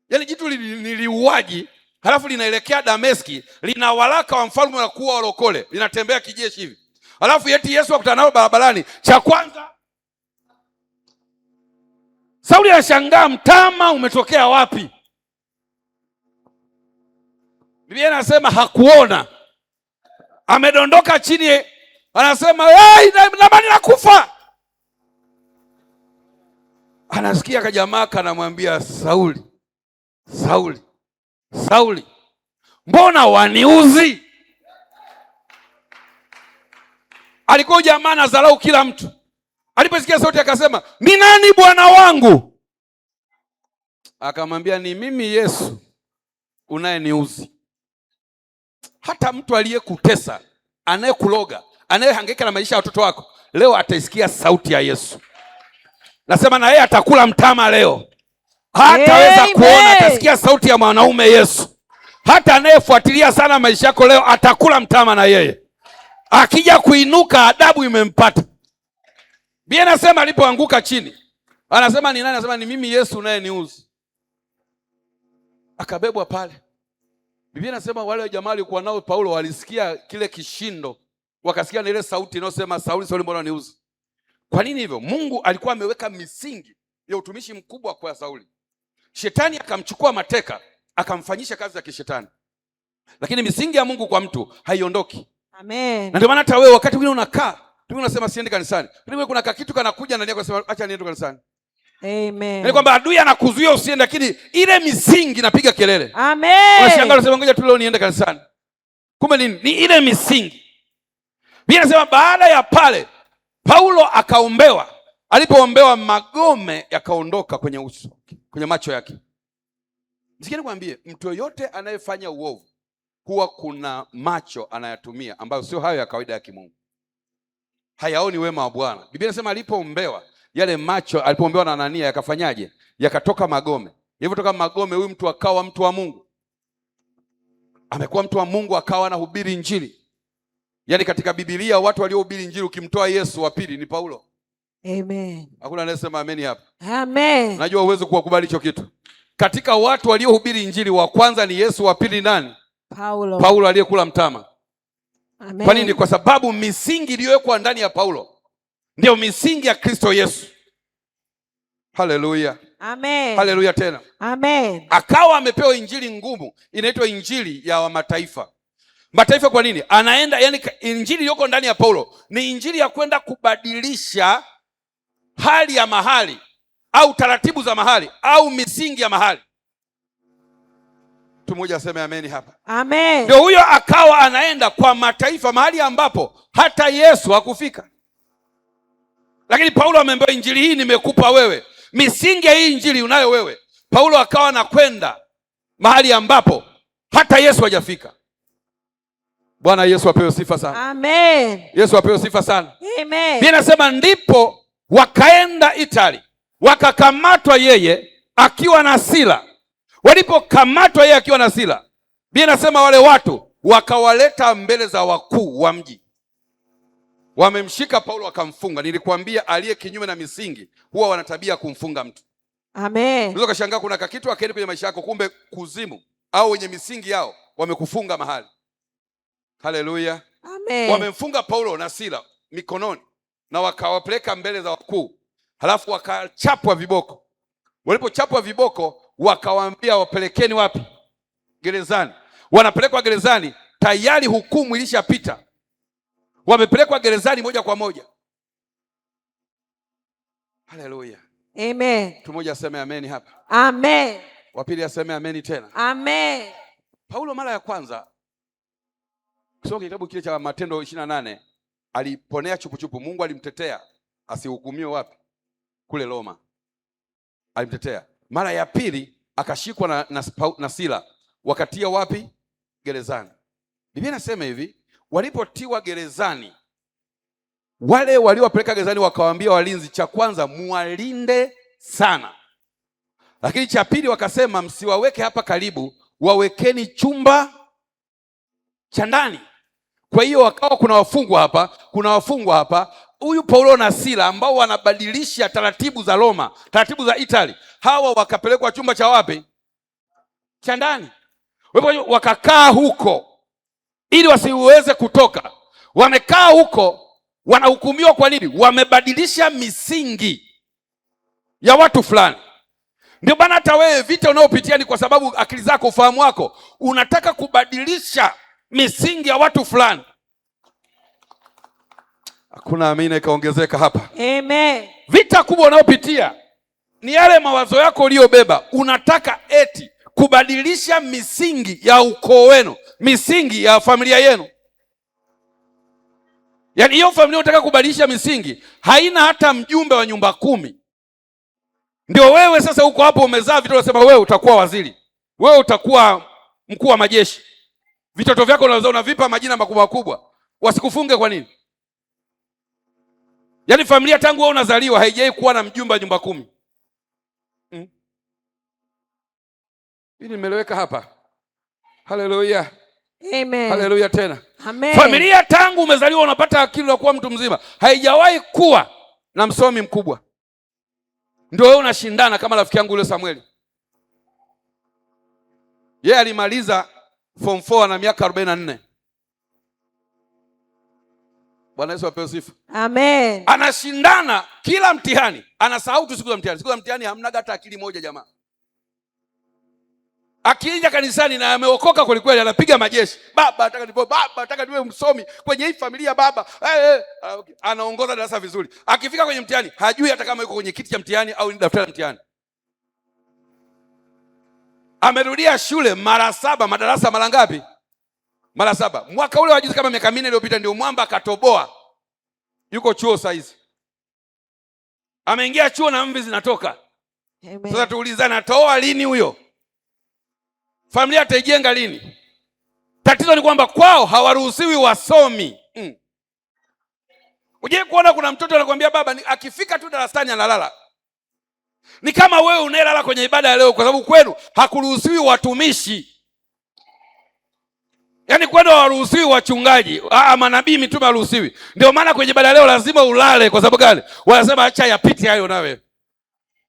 Yaani jitu niliuaji, halafu linaelekea Dameski, lina waraka wa mfalme na kuwa walokole, linatembea kijeshi hivi. Halafu eti Yesu akutana nao barabarani, cha kwanza Sauli anashangaa, mtama umetokea wapi? Biblia inasema hakuona. Amedondoka chini, anasema hey, nabani nakufa. Anasikia kajamaa kanamwambia Sauli, Sauli, Sauli, mbona waniuzi? Alikuwa jamaa anadharau kila mtu. Aliposikia sauti akasema, "Ni nani bwana wangu?" Akamwambia, "Ni mimi Yesu unayeniuzi." Hata mtu aliyekutesa, anayekuloga, anayehangaika na maisha ya watoto wako, leo ataisikia sauti ya Yesu. Nasema na yeye atakula mtama leo. Hataweza kuona, atasikia sauti ya mwanaume Yesu. Hata anayefuatilia sana maisha yako leo atakula mtama na yeye. Akija kuinuka adabu imempata. Biblia inasema alipoanguka chini, anasema ni nani? Anasema ni mimi Yesu unayeniuzi. Akabebwa pale. Biblia inasema wale jamaa walikuwa nao Paulo walisikia kile kishindo, wakasikia na ile sauti inayosema Sauli, Sauli, mbona uniuza? Kwa nini hivyo? Mungu alikuwa ameweka misingi ya utumishi mkubwa kwa Sauli. Shetani akamchukua mateka, akamfanyisha kazi ya kishetani. Lakini misingi ya Mungu kwa mtu haiondoki. Amen. Na ndio maana hata wewe wakati mwingine unakaa, tu unasema siendi kanisani. Lakini kuna kitu kanakuja ndani yako unasema acha niende kanisani. Amen. Yaani kwamba adui anakuzuia usiende, lakini ile misingi inapiga kelele. Amen. Unashangaa unasema ngoja tu leo niende kanisani. Kumbe nini? Ni ile misingi. Biblia inasema baada ya pale Paulo akaombewa. Alipoombewa magome yakaondoka kwenye uso, kwenye macho yake. Msikie nikwambie, mtu yoyote anayefanya uovu huwa kuna macho anayatumia ambayo sio hayo ya kawaida ya kimungu. Hayaoni wema wa Bwana. Biblia inasema alipoombewa yale macho, alipoombewa na Anania yakafanyaje? Yakatoka magome. Yalipotoka magome, huyu mtu akawa mtu wa Mungu. Amekuwa mtu wa Mungu, akawa anahubiri Injili. Yaani katika Biblia watu waliohubiri Injili ukimtoa Yesu wa pili ni Paulo. Amen. Hakuna anayesema amen hapa. Amen. Najua uwezo kuwakubali hicho kitu. Katika watu waliohubiri Injili wa kwanza ni Yesu, wa pili nani? Paulo. Paulo aliyekula mtama. Amen. Kwa nini? Kwa sababu misingi iliyowekwa ndani ya Paulo ndio misingi ya Kristo Yesu. Haleluya. Amen. Haleluya tena. Amen. Akawa amepewa injili ngumu, inaitwa injili ya mataifa. Mataifa kwa nini? Anaenda, yani injili iliyoko ndani ya Paulo ni injili ya kwenda kubadilisha hali ya mahali au taratibu za mahali au misingi ya mahali. Mtu mmoja aseme amen hapa. Amen. Ndio huyo akawa anaenda kwa mataifa, mahali ambapo hata Yesu hakufika. Lakini Paulo ameambiwa injili hii nimekupa wewe. Misingi ya hii injili unayo wewe. Paulo akawa anakwenda mahali ambapo hata Yesu hajafika. Bwana Yesu apewe sifa sana. Amen. Yesu apewe sifa sana. Amen. Biblia inasema ndipo wakaenda Italy, wakakamatwa yeye akiwa na Sila. Walipokamatwa yeye akiwa na Sila, Biblia inasema wale watu wakawaleta mbele za wakuu wa mji. Wamemshika Paulo wakamfunga. Nilikwambia aliye kinyume na misingi huwa wana tabia kumfunga mtu. Amen. Unaweza kushangaa kuna kitu akaenda kwenye maisha yako, kumbe kuzimu au wenye misingi yao wamekufunga mahali. Haleluya. Amen. Wamemfunga Paulo na Sila mikononi na wakawapeleka mbele za wakuu. Halafu wakachapwa viboko. Walipochapwa viboko wakawaambia wapelekeni wapi? Gerezani. Wanapelekwa gerezani, tayari hukumu ilishapita. Wamepelekwa gerezani moja kwa moja. Haleluya. Amen. Mtu mmoja aseme amen hapa. Amen. Wa pili aseme amen tena. Amen. Paulo mara ya kwanza kusoma kitabu kile cha Matendo 28 aliponea chupuchupu. Mungu alimtetea asihukumiwe wapi? Kule Roma. Alimtetea. Mara ya pili akashikwa na Sila, wakatia wapi? Gerezani. Biblia inasema hivi, walipotiwa gerezani, wale waliowapeleka gerezani wakawaambia walinzi, cha kwanza muwalinde sana, lakini cha pili wakasema msiwaweke hapa karibu, wawekeni chumba cha ndani. Kwa hiyo wakawa kuna wafungwa hapa, huyu Paulo na Sila ambao wanabadilisha taratibu za Roma, taratibu za Italy. Hawa wakapelekwa chumba cha wapi? Cha ndani. Wakakaa huko ili wasiweze kutoka. Wamekaa huko, wanahukumiwa kwa nini? Wamebadilisha misingi ya watu fulani. Ndio bana, hata wewe vita unaopitia ni kwa sababu akili zako, ufahamu wako unataka kubadilisha misingi ya watu fulani. Hakuna amina ikaongezeka hapa. Amen. Vita kubwa unaopitia ni yale mawazo yako uliyobeba. Unataka eti kubadilisha misingi ya ukoo wenu, misingi ya familia yenu. Yaani hiyo familia unataka kubadilisha misingi, haina hata mjumbe wa nyumba 10. Ndio wewe sasa uko hapo umezaa vitoto, unasema wewe utakuwa waziri, wewe utakuwa mkuu wa majeshi. Vitoto vyako unavipa majina makubwa makubwa. Wasikufunge kwa nini? Yaani familia tangu wewe unazaliwa haijai kuwa na mjumbe wa nyumba 10. Hili nimeeleweka hapa? Haleluya. Amen. Haleluya tena. Amen. Familia tangu umezaliwa unapata akili na kuwa mtu mzima haijawahi kuwa na msomi mkubwa. Ndio wewe unashindana kama rafiki yangu yule Samueli. Yeye alimaliza Form 4 ana miaka 44. Bwana Yesu apewe sifa. Amen. Anashindana kila mtihani, anasahau tu siku za mtihani. Siku za mtihani hamna hata akili moja jamaa. Akija kanisani na ameokoka kweli kweli, anapiga majeshi. Baba nataka niwe msomi kwenye hii familia baba. Okay. Anaongoza darasa vizuri. Akifika kwenye mtihani, hajui hata kama yuko kwenye kiti cha mtihani au ni daftari la mtihani. Amerudia shule mara 7, madarasa mara ngapi? Mara 7. Mwaka ule wa juzi kama miaka 4 iliyopita ndio mwamba akatoboa. Yuko chuo saizi. Ameingia chuo na mvi zinatoka. Amen. Sasa tuulizana, toa lini huyo? Familia ataijenga lini? Tatizo ni kwamba kwao hawaruhusiwi wasomi. Uje kuona kuna mtoto anakuambia baba akifika tu darasani analala. Ni kama wewe unelala kwenye ibada ya leo kwa sababu kwenu hakuruhusiwi watumishi. Yaani kwenu hawaruhusiwi wachungaji, manabii, mitume haruhusiwi. Ndio maana kwenye ibada leo lazima ulale. Kwa sababu gani? Wanasema acha yapite hayo nawe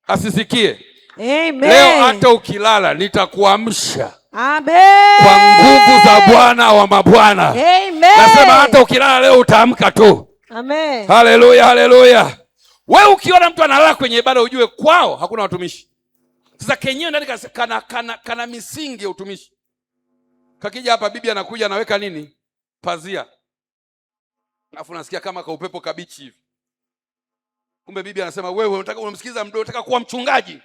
asisikie. Amen. Leo hata ukilala nitakuamsha. Amen. Kwa nguvu za Bwana wa mabwana. Amen. Nasema hata ukilala leo utaamka tu. Amen. Haleluya, haleluya. Wewe ukiona mtu analala kwenye ibada ujue kwao hakuna watumishi. Sasa kenyewe ndani kana misingi ya utumishi. Kakija hapa bibi anakuja anaweka nini? Pazia. Alafu unasikia kama kaupepo kabichi hivi. Kumbe bibi anasema wewe unataka unamsikiza mdogo, unataka kuwa mchungaji.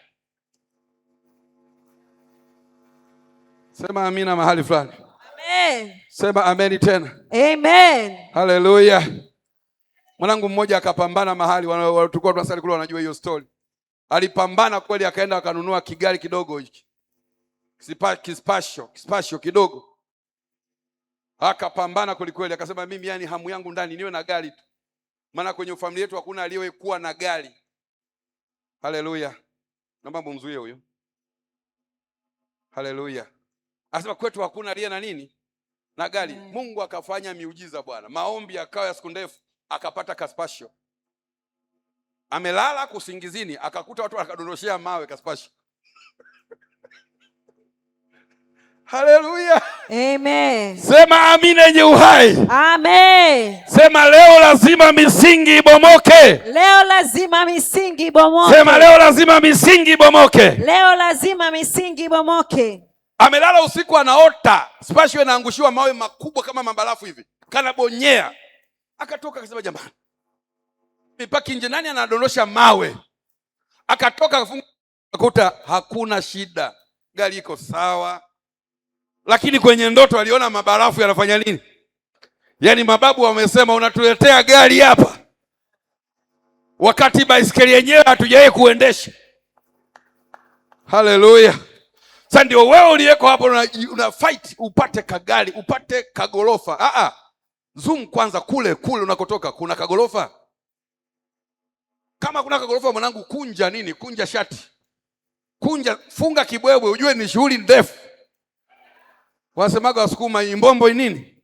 Sema amina mahali fulani. Amen. Sema amen tena. Amen. Haleluya. Mwanangu mmoja akapambana mahali, tulikuwa tunasali kule, wanajua hiyo story. Alipambana kweli, akaenda akanunua kigari kidogo hiki. Kispasho kidogo. Akapambana kweli kweli, akasema mimi yani hamu yangu ndani niwe na gari tu. Maana kwenye familia yetu hakuna aliyekuwa na gari. Haleluya. Naomba mumzuie huyo. Haleluya. Anasema kwetu hakuna aliye na nini? Na gari. Mungu akafanya miujiza bwana. Maombi yakawa ya siku ndefu, akapata kaspasho. Amelala kusingizini, akakuta watu wakadondoshea mawe kaspasho. Haleluya. Amen. Sema amina yenye uhai. Amen. Sema leo lazima misingi ibomoke. Leo lazima misingi ibomoke. Sema leo lazima misingi ibomoke. Leo lazima misingi ibomoke. Amelala usiku anaota spasho inaangushiwa mawe makubwa kama mabarafu hivi. Kanabonyea. Akatoka akasema jamani, mipaki nje, nani anadondosha mawe? Akatoka akafunga, akakuta hakuna shida. Gari iko sawa. Lakini kwenye ndoto aliona mabarafu yanafanya nini? Yaani mababu wamesema unatuletea gari hapa wakati baisikeli yenyewe hatujawahi kuendesha. Haleluya. Sasa ndio wewe uliyeko hapo una fight upate kagari, upate kagorofa. Zoom kwanza kule unakotoka kuna kagorofa. Kama kuna kagorofa mwanangu, kunja nini? Kunja shati. Kunja, funga kibwebwe, ujue ni shughuli ndefu. Wasemaga Wasukuma imbombo nini?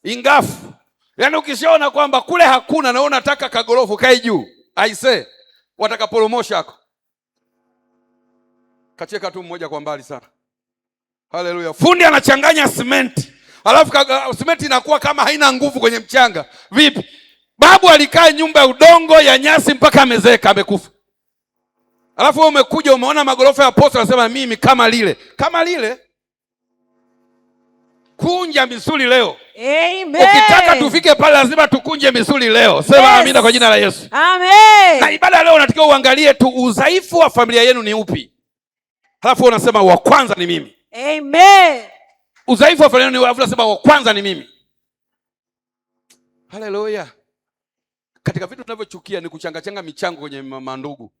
Ingafu. Yaani ukishaona kwamba kule hakuna na unataka kagorofa kai juu, aise watakaporomosha hako. Kacheka tu mmoja kwa mbali sana. Haleluya. Fundi anachanganya simenti. Alafu simenti inakuwa kama haina nguvu kwenye mchanga. Vipi? Babu alikaa nyumba ya udongo ya nyasi mpaka amezeeka, amekufa. Alafu wewe umekuja umeona magorofa ya posta, unasema mimi kama lile. Kama lile? Kunja misuli leo. Amen. Ukitaka tufike pale lazima tukunje misuli leo. Sema yes. Amina kwa jina la Yesu. Amen. Na ibada leo unatakiwa uangalie tu udhaifu wa familia yenu ni upi. Halafu unasema wa kwanza ni mimi. Amen. Udhaifu wa familia yenu ni unasema wa kwanza ni mimi. Haleluya. Katika vitu tunavyochukia ni kuchangachanga michango kwenye mandugu.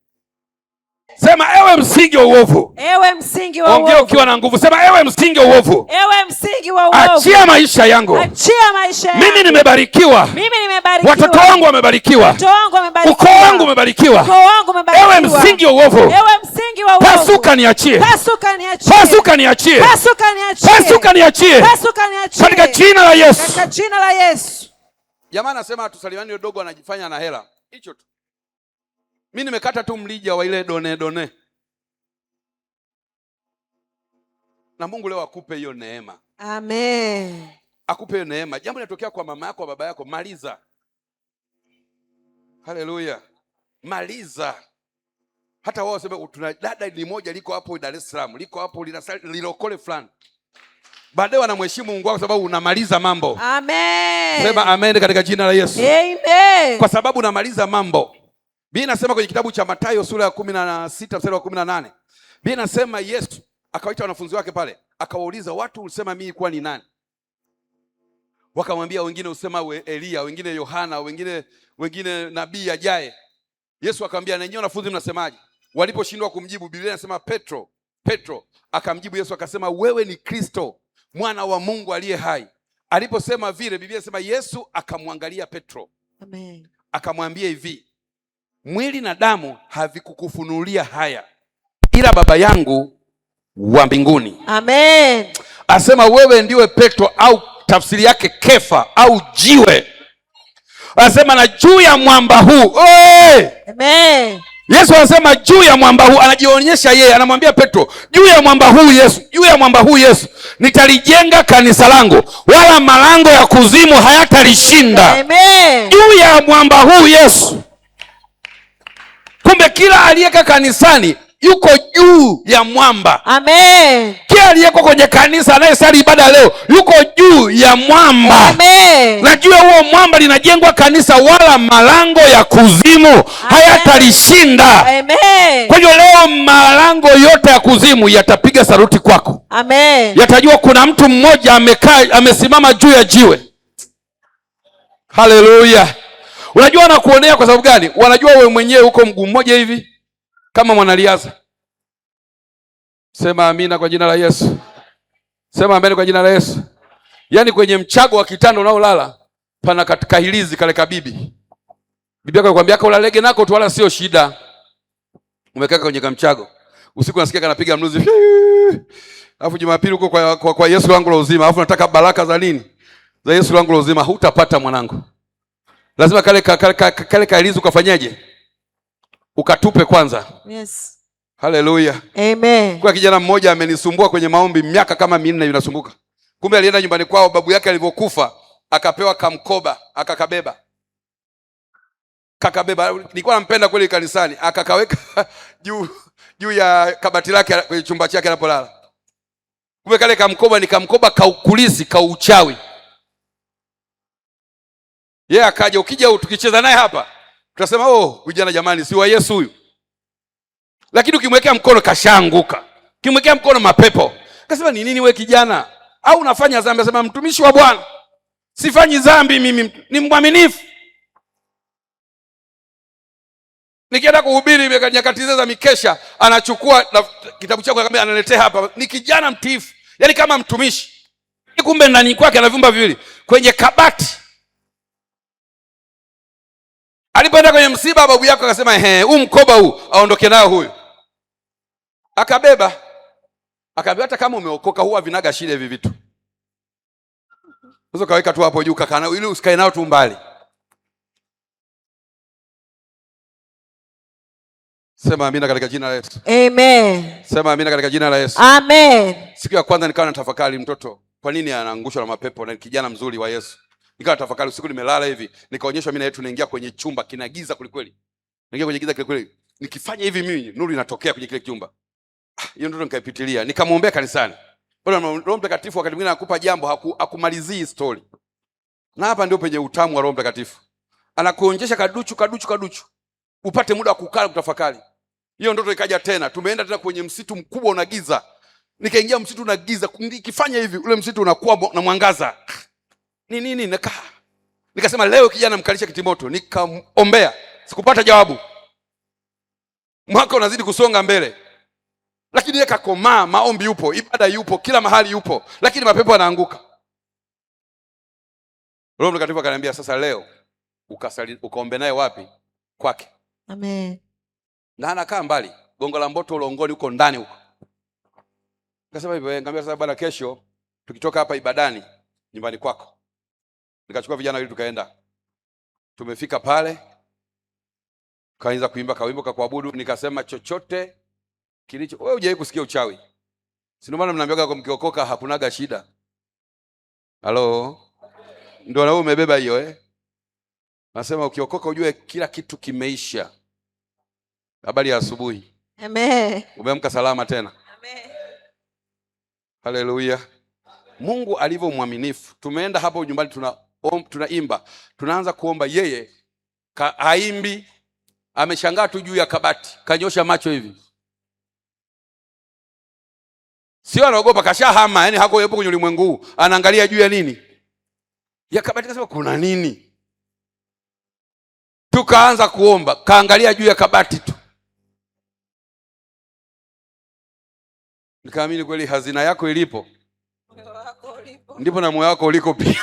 Sema ewe msingi wa uovu. Ewe msingi wa uovu. Ongea ukiwa na nguvu. Sema ewe msingi wa uovu. Ewe msingi wa uovu. Achia maisha yangu. Achia maisha yangu. Mimi nimebarikiwa. Mimi nimebarikiwa. Watoto wangu wamebarikiwa. Watoto wangu wamebarikiwa. Ukoo wangu umebarikiwa. Ukoo wangu umebarikiwa. Ewe msingi wa uovu. Ewe msingi wa uovu. Pasuka niachie. Pasuka niachie. Pasuka niachie. Pasuka niachie. Pasuka niachie. Pasuka niachie. Katika jina la Yesu. Katika jina la Yesu. Jamaa anasema tusaliwani dogo anajifanya na hela. Hicho tu. Mimi nimekata tu mlija wa ile done. Na Mungu leo akupe hiyo neema. Amen. Akupe neema. Jambo linatokea kwa mama yako, baba yako, maliza. Haleluya. Maliza. Hata wao wasema tuna dada ni moja liko hapo Dar es Salaam, liko hapo lilokole fulani. Baadaye wanamheshimu Mungu wako sababu unamaliza mambo. Amen. Sema amen katika jina la Yesu. Amen. Kwa sababu unamaliza mambo. Biblia inasema kwenye kitabu cha Mathayo sura ya 16 mstari wa 18. Biblia inasema Yesu akawaita wanafunzi wake pale, akawauliza watu usema mimi kuwa ni nani? Wakamwambia wengine usema Elia, wengine Yohana, wengine nabii ajaye. Yesu akamwambia na nyinyi wanafunzi mnasemaje? Waliposhindwa kumjibu, Biblia inasema Petro akamjibu Yesu akasema wewe ni Kristo, mwana wa Mungu aliye hai. Aliposema vile, Biblia inasema Yesu akamwangalia Petro. Amen. Akamwambia hivi, mwili na damu havikukufunulia haya, ila Baba yangu wa mbinguni. Amen. Asema wewe ndiwe Petro, au tafsiri yake Kefa au jiwe. Asema na juu ya mwamba huu. Amen. Yesu anasema juu ya mwamba huu, anajionyesha yeye, anamwambia Petro, juu ya mwamba huu Yesu, juu ya mwamba huu Yesu nitalijenga kanisa langu, wala malango ya kuzimu hayatalishinda. Amen. Juu ya mwamba huu Yesu. Kumbe kila aliyeka kanisani yuko juu ya mwamba. Amen. Kila aliyeko kwenye kanisa anayesali ibada leo yuko juu ya mwamba. Amen. Na juu ya huo mwamba linajengwa kanisa, wala malango ya kuzimu hayatalishinda. Amen. Kwa hiyo leo malango yote ya kuzimu yatapiga saruti kwako. Amen. Yatajua kuna mtu mmoja amesimama juu ya jiwe. Haleluya. Unajua wanakuonea kwa sababu gani? Wanajua wewe mwenyewe uko mguu mmoja hivi kama mwanariadha. Sema amina kwa jina la Yesu. Sema amen kwa jina la Yesu. Yaani kwenye mchago wa kitanda unaolala pana katika hilizi kale kabibi. Bibi yako anakuambia ulalege nako tu wala sio shida. Umekaa kwenye kamchago. Usiku unasikia kanapiga mluzi. Alafu Jumapili uko kwa Yesu wangu la uzima. Alafu nataka baraka za nini? Za Yesu wangu la uzima. Hutapata mwanangu. Lazima kale kahilizi ukafanyaje? Ukatupe kwanza. Yes. Haleluya. Amen. Kwa kijana mmoja amenisumbua kwenye maombi miaka kama 4 inasumbuka. Kumbe alienda nyumbani kwao, babu yake alivyokufa akapewa kamkoba, akakabeba. Nilikuwa nampenda kweli kanisani, akakaweka juu ya kabati lake kwenye chumba chake anapolala. Kumbe kale kamkoba ni kamkoba kaukulisi, kauchawi. Yeye akaja, ukija tukicheza naye hapa tutasema vijana jamani, si wa Yesu huyu. Lakini ukimwekea mkono kashaanguka. Ukimwekea mkono mapepo. Akasema ni nini wewe kijana? Au unafanya dhambi? Akasema mtumishi wa Bwana, sifanyi dhambi mimi, ni mwaminifu. Nikienda kuhubiri nyakati za mikesha, anachukua kitabu chako akamwambia analetea hapa. Ni kijana mtiifu. Yaani kama mtumishi. Kumbe ndani kwake ana vyumba viwili kwenye kabati. Alipoenda kwenye msiba babu yako akasema huu mkoba huu aondoke nao huyu. Akabeba. Akaambia hata kama umeokoka huwa vinaga shida hivi vitu. Unaweza kaweka tu hapo juu kaka nao ili usikae nao tu mbali. Sema amina katika jina la Yesu. Amen. Sema amina katika jina la Yesu. Amen. Siku ya kwanza nikawa natafakari mtoto kwa nini anaangushwa na mapepo na kijana mzuri wa Yesu. Nikawa natafakari usiku nimelala hivi, nikaonyeshwa mimi na yetu naingia kwenye chumba kina giza kulikweli. Naingia kwenye giza kulikweli. Nikifanya hivi mimi nuru inatokea kwenye kile chumba. Hiyo ndio nikaipitilia. Nikamwombea kanisani. Bwana Roho Mtakatifu wakati mwingine anakupa jambo hakumalizii story. Na hapa ndio penye utamu wa Roho Mtakatifu. Anakuonjesha kaduchu. Upate muda wa kukaa kutafakari. Hiyo ndoto ikaja tena. Tumeenda tena kwenye msitu mkubwa una giza. Nikaingia msitu una giza. Nikifanya hivi ule msitu unakuwa na mwangaza. Nini nikasema leo kijana mkalisha kitimoto. Nikaombea. Sikupata jawabu. Mwaka unazidi kusonga mbele. Lakini yeye kakomaa, maombi yupo, ibada yupo, kila mahali yupo, lakini mapepo yanaanguka. Roho Mtakatifu akaniambia sasa leo ukaombe naye wapi? Kwake. Amen. Na anakaa mbali, Gongo la Mboto ulongoni huko ndani huko. Nikasema hivyo, ngambia sasa bwana kesho tukitoka hapa ibadani nyumbani kwako. Nikachukua vijana wili tukaenda. Tumefika pale. Kaanza kuimba kawimbo kuabudu, nikasema chochote kilicho wewe hujawahi kusikia uchawi. Si ndio maana mnaambiaga kwa mkiokoka hakunaga shida. Halo, ndio na wewe umebeba hiyo Nasema ukiokoka ujue kila kitu kimeisha. Habari ya asubuhi. Amen. Umeamka salama tena. Amen. Haleluya. Mungu alivyo mwaminifu. Tumeenda hapo nyumbani tunaimba. Tunaanza kuomba yeye haimbi, ameshangaa tu juu ya kabati. Kanyosha macho hivi. Sio anaogopa, kashahama, yani hako yupo kwenye ulimwengu huu. Anaangalia juu ya nini? Ya kabati, kasema kuna nini? Tukaanza kuomba, kaangalia juu ya kabati tu. Nikaamini kweli hazina yako ilipo, ndipo na moyo wako uliko pia.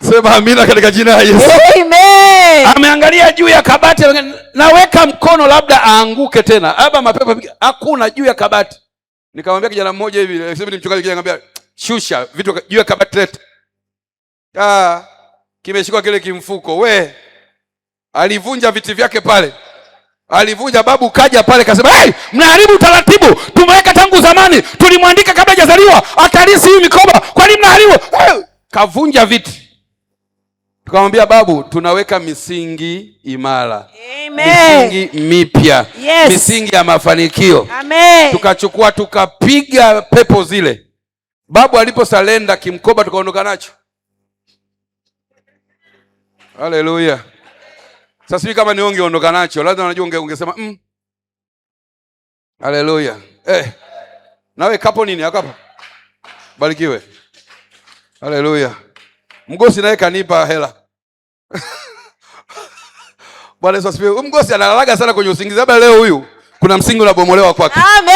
Sema amina katika jina la Yesu. Amen. Ameangalia juu ya kabati, naweka mkono labda aanguke tena. Hapa mapepo hakuna juu ya kabati. Nikamwambia kijana mmoja hivi, sema ni mchungaji, kijana anambia, "Shusha vitu juu ya kabati leta." Kimeshikwa kile kimfuko. Alivunja viti vyake pale. Alivunja, babu kaja pale kasema, "Hey, mnaharibu utaratibu. Tumeweka tangu zamani. Tulimwandika kabla hajazaliwa. Atalisi hii mikoba. Kwa nini mnaharibu?" Kavunja viti. Tukamwambia, "Babu, tunaweka misingi imara." Amen. Misingi mipya. Yes. Misingi ya mafanikio. Amen. Tukachukua tukapiga pepo zile. Babu aliposalenda kimkoba tukaondoka nacho. Haleluya. Sasa hivi kama ni ungeondoka nacho, lazima unajua ungesema haleluya. Nawe kapo nini akapa? Barikiwe. Haleluya. Mgosi naye kanipa hela. Bwana Yesu asifiwe. Mgosi analalaga sana kwenye usingizi. Labda leo huyu kuna msingi unabomolewa kwake. Amen.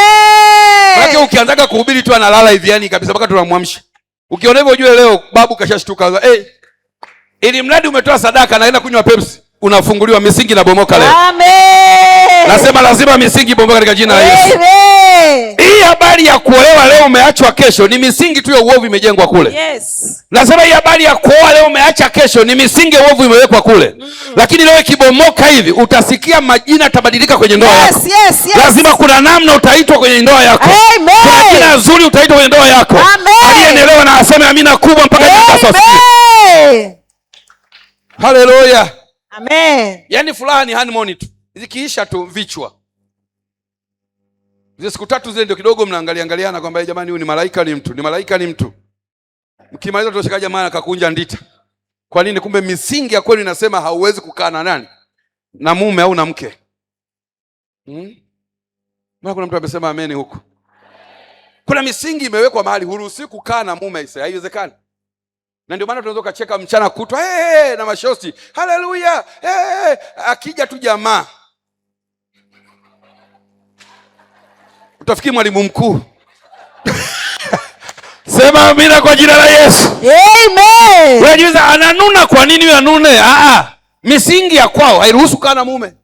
Maana ukianzaga kuhubiri tu analala hivi yani kabisa mpaka tunamwamsha. Ukiona hivyo ujue leo babu kashashtuka. Ili mradi umetoa sadaka na enda kunywa Pepsi, unafunguliwa, misingi na bomoka leo. Amen. Nasema lazima misingi bomoka katika jina la Yesu. Amen. Hii habari ya kuolewa leo umeachwa kesho ni misingi tu ya uovu imejengwa kule. Yes. Nasema hii habari ya kuoa leo umeacha kesho ni misingi ya uovu imewekwa kule. Lakini leo ikibomoka hivi utasikia majina tabadilika kwenye ndoa yako. Yes. Lazima kuna namna utaitwa kwenye ndoa yako. Amen. Kuna jina zuri utaitwa kwenye ndoa yako. Aliyeelewa na aseme amina kubwa mpaka sasa. Amen. Haleluya. Amen. Yaani furaha ni honeymoon tu. Zikiisha tu vichwa. Zile siku 3 zile ndio kidogo mnaangaliana kwamba jamani huyu ni malaika ni mtu, ni malaika ni mtu. Mkimaliza tutoshika jamaa akakunja ndita. Kwa nini? Kumbe misingi ya kweli inasema hauwezi kukaa na nani? Na mume au na mke. Mbona kuna mtu amesema amen huko? Kuna misingi imewekwa mahali huruhusi kukaa na mume, haiwezekani. Na ndio maana tunaweza kucheka mchana kutwa na mashosti. Haleluya. Akija tu jamaa utafikiri mwalimu mkuu. Sema amina kwa jina la Yesu. Amen. Wewe jiuliza ananuna kwa nini yeye anune? Misingi ya kwao hairuhusu kukaa na mume.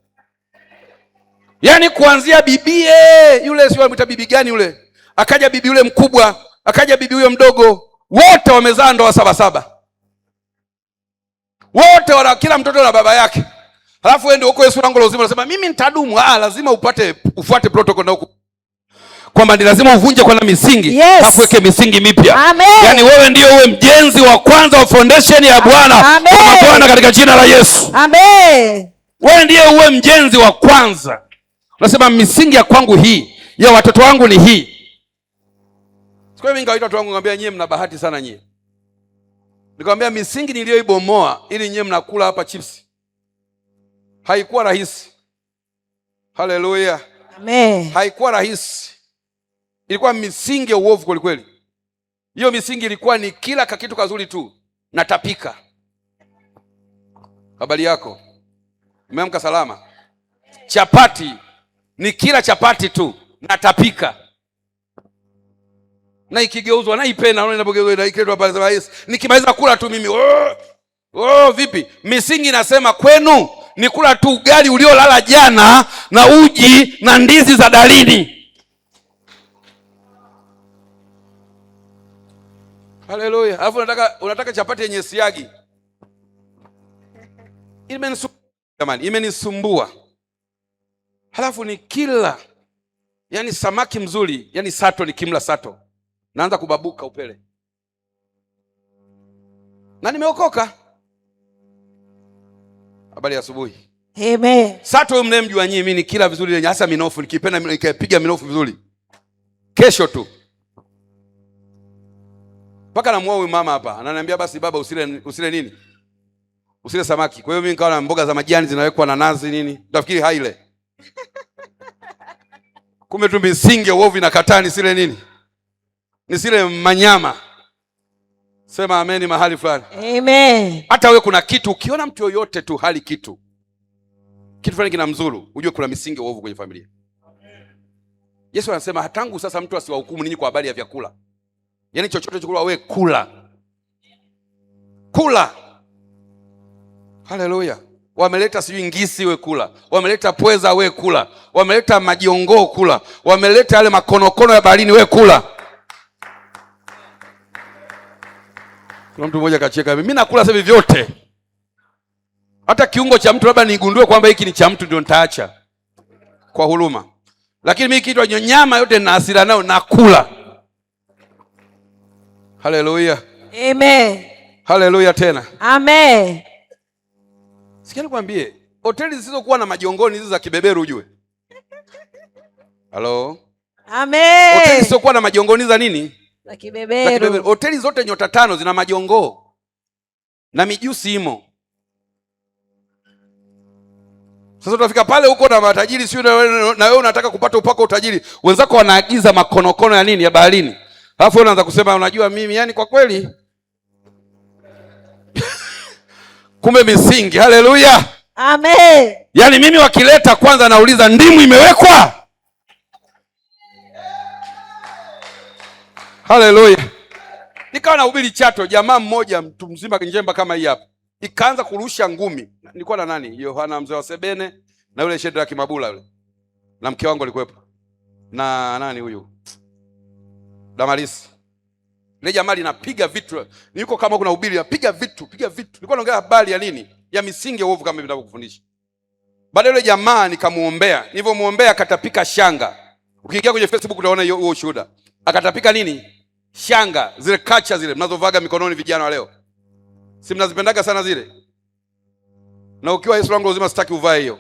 Yaani kuanzia bibie yule, sio anamuita bibi gani yule? Akaja bibi yule mkubwa, akaja bibi huyo mdogo, wote wamezaa ndoa 7. Wote kila mtoto na baba yake. Halafu wewe ndio uko Yesu lango lazima unasema mimi nitadumu. Lazima ufuate protocol na huko. Kwamba ni lazima uvunje kwa na misingi, yes, uweke misingi mipya. Yaani wewe ndio uwe mjenzi wa kwanza wa foundation ya Bwana. Kwa Bwana katika jina la Yesu. Amen. Wewe ndiye uwe mjenzi wa kwanza. Unasema misingi ya kwangu hii, ya watoto wangu ni hii. Siku mimi ngawaita watu wangu ngambia nyie mna bahati sana nyie. Nikamwambia misingi niliyoibomoa ili nyie mnakula hapa chips. Haikuwa rahisi. Haleluya. Amen. Haikuwa rahisi. Ilikuwa misingi ya uovu kweli kweli. Hiyo misingi ilikuwa ni kila kitu kazuri tu. Natapika. Habari yako? Umeamka salama? Chapati ni kila chapati tu. Natapika. Na ikigeuzwa naipenda, naona inapogeuzwa na ikiletwa pale sema yes. Nikimaliza kula tu mimi. Vipi? Misingi nasema kwenu ni kula tu ugali uliolala jana na uji na ndizi za dalili. Haleluya. Alafu unataka chapati yenye siagi. Imenisumbua. Halafu ni kila yani samaki mzuri, yani sato, ni kimla sato. Naanza kubabuka upele. na nimeokoka. Habari ya asubuhi. Amen. Sasa wewe mnemjua nyinyi, mimi nikila vizuri yenye hasa minofu, nikipenda nikapiga minofu vizuri. Kesho tu mpaka namuoa huyu mama hapa, ananiambia basi baba usile nini? Usile samaki. Kwa hiyo mimi nikawa na mboga za majani zinawekwa na nazi nini. Nafikiri haile. Kumbe tu misingi uovu inakataa nisile nini? Nisile manyama. Sema amen mahali fulani. Amen. Hata wewe kuna kitu ukiona mtu yoyote tu hali kitu fulani kinamzuru, ujue kuna misingi uovu kwenye familia. Yesu anasema tangu sasa mtu asiwahukumu ninyi kwa habari ya vyakula. Yaani chochote chakula wewe kula. Kula. Haleluya. Wameleta sijui ngisi wewe kula. Wameleta pweza wewe kula. Wameleta majiongoo kula. Wameleta yale makonokono ya baharini wewe kula. Kuna mtu mmoja kacheka, mimi nakula sasa hivi vyote. Hata kiungo cha mtu labda nigundue kwamba hiki ni cha mtu ndio nitaacha. Kwa huruma. Lakini mimi kitu nyama yote na hasira nayo nakula. Haleluya. Amen. Haleluya tena. Amen. Sikia nikwambie, hoteli zisizokuwa na majiongoni hizo za kibeberu ujue. Halo. Amen. Hoteli zisizokuwa na majiongoni za nini? Za kibeberu. Hoteli zote nyota 5 zina majongoo. Na mijusi imo. Sasa utafika pale huko na matajiri sio na wewe unataka kupata upako utajiri. Wenzako wanaagiza makonokono ya nini? Ya baharini. Alafu unaanza kusema unajua mimi yani kwa kweli. Kumbe misingi. Haleluya. Amen. Yaani mimi wakileta kwanza nauliza ndimu imewekwa? Haleluya. Nikawa nahubiri Chato, jamaa mmoja mtu mzima njemba kama hii hapa. Ikaanza kurusha ngumi. Nilikuwa na nani? Yohana mzee wa Sebene na yule Shedraki Mabula yule. Na mke wangu alikuwepo. Na nani huyu? Damalisi. Ile jamaa linapiga vitu. Niko kama kuna hubiri piga vitu. Nilikuwa naongea habari ya nini? Ya misingi ya uovu kama ninavyokufundisha. Baada yule jamaa nikamuombea. Nilipomuombea akatapika shanga. Ukiingia kwenye Facebook utaona hiyo ushuhuda. Akatapika nini? Shanga, zile kacha zile mnazovaga mikononi vijana wa leo. Si mnazipendaga sana zile? Na ukiwa Yesu wangu lazima sitaki uvae hiyo.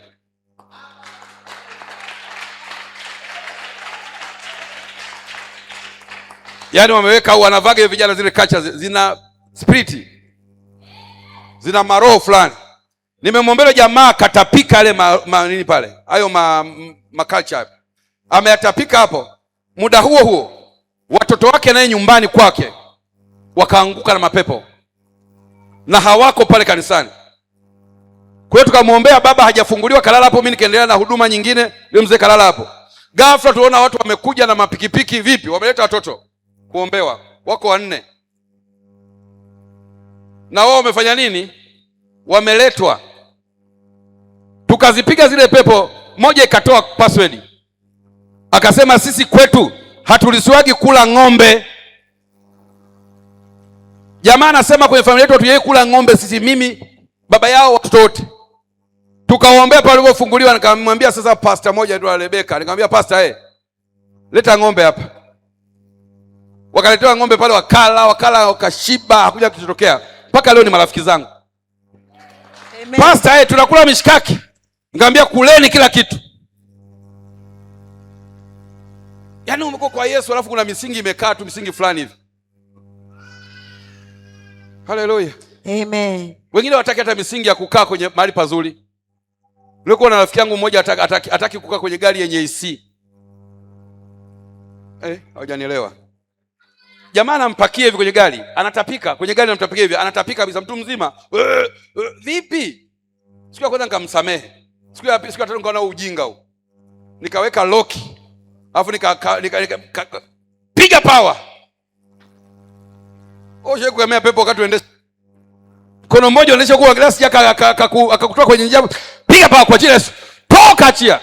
Yaani wameweka au wanavaga hiyo vijana zile kacha zina spirit. Zina maroho fulani. Nimemwombea jamaa katapika yale nini pale? Hayo culture. Ameyatapika hapo. Muda huo watoto wake naye nyumbani kwake wakaanguka na mapepo. Na hawako pale kanisani. Kwa hiyo tukamwombea baba hajafunguliwa kalala hapo, mimi nikaendelea na huduma nyingine, yule mzee kalala hapo. Ghafla tuona watu wamekuja na mapikipiki vipi? Wameleta watoto kuombewa. Wako 4. Na wao wamefanya nini? Wameletwa. Tukazipiga zile pepo, moja ikatoa password. Akasema sisi kwetu hatulisiwagi kula ng'ombe. Jamaa anasema kwenye familia yetu hatujai kula ng'ombe sisi, mimi baba yao watoto wote. Tukaombea pale walipofunguliwa, nikamwambia sasa pastor moja ndio Rebeka, nikamwambia pastor leta ng'ombe hapa. Wakaletewa ng'ombe pale wakala wakashiba, hakuja kutokea. Mpaka leo ni marafiki zangu. Amen. Pastor tunakula mishikaki. Nikamwambia kuleni kila kitu. Yaani umekuwa kwa Yesu alafu kuna misingi imekaa tu, misingi fulani hivi. Haleluya. Amen. Wengine wataki hata misingi ya kukaa kwenye mahali pazuri. Nilikuwa na rafiki yangu mmoja hataki kukaa kwenye gari yenye AC. Hawajanielewa. Jamaa anampakia hivi kwenye gari, anatapika kwenye gari, anamtapikia hivi, anatapika kabisa mtu mzima. Vipi? Siku ya kwanza nikamsamehe. Siku ya tatu nikaona ujinga huu. Nikaweka loki. Alafu piga power. Oshe kuemea pepo wakati uendesha. Kono mmoja unaendesha kwa glasi yaka akakutoa kwenye njia. Piga power kwa Yesu. Toka achia.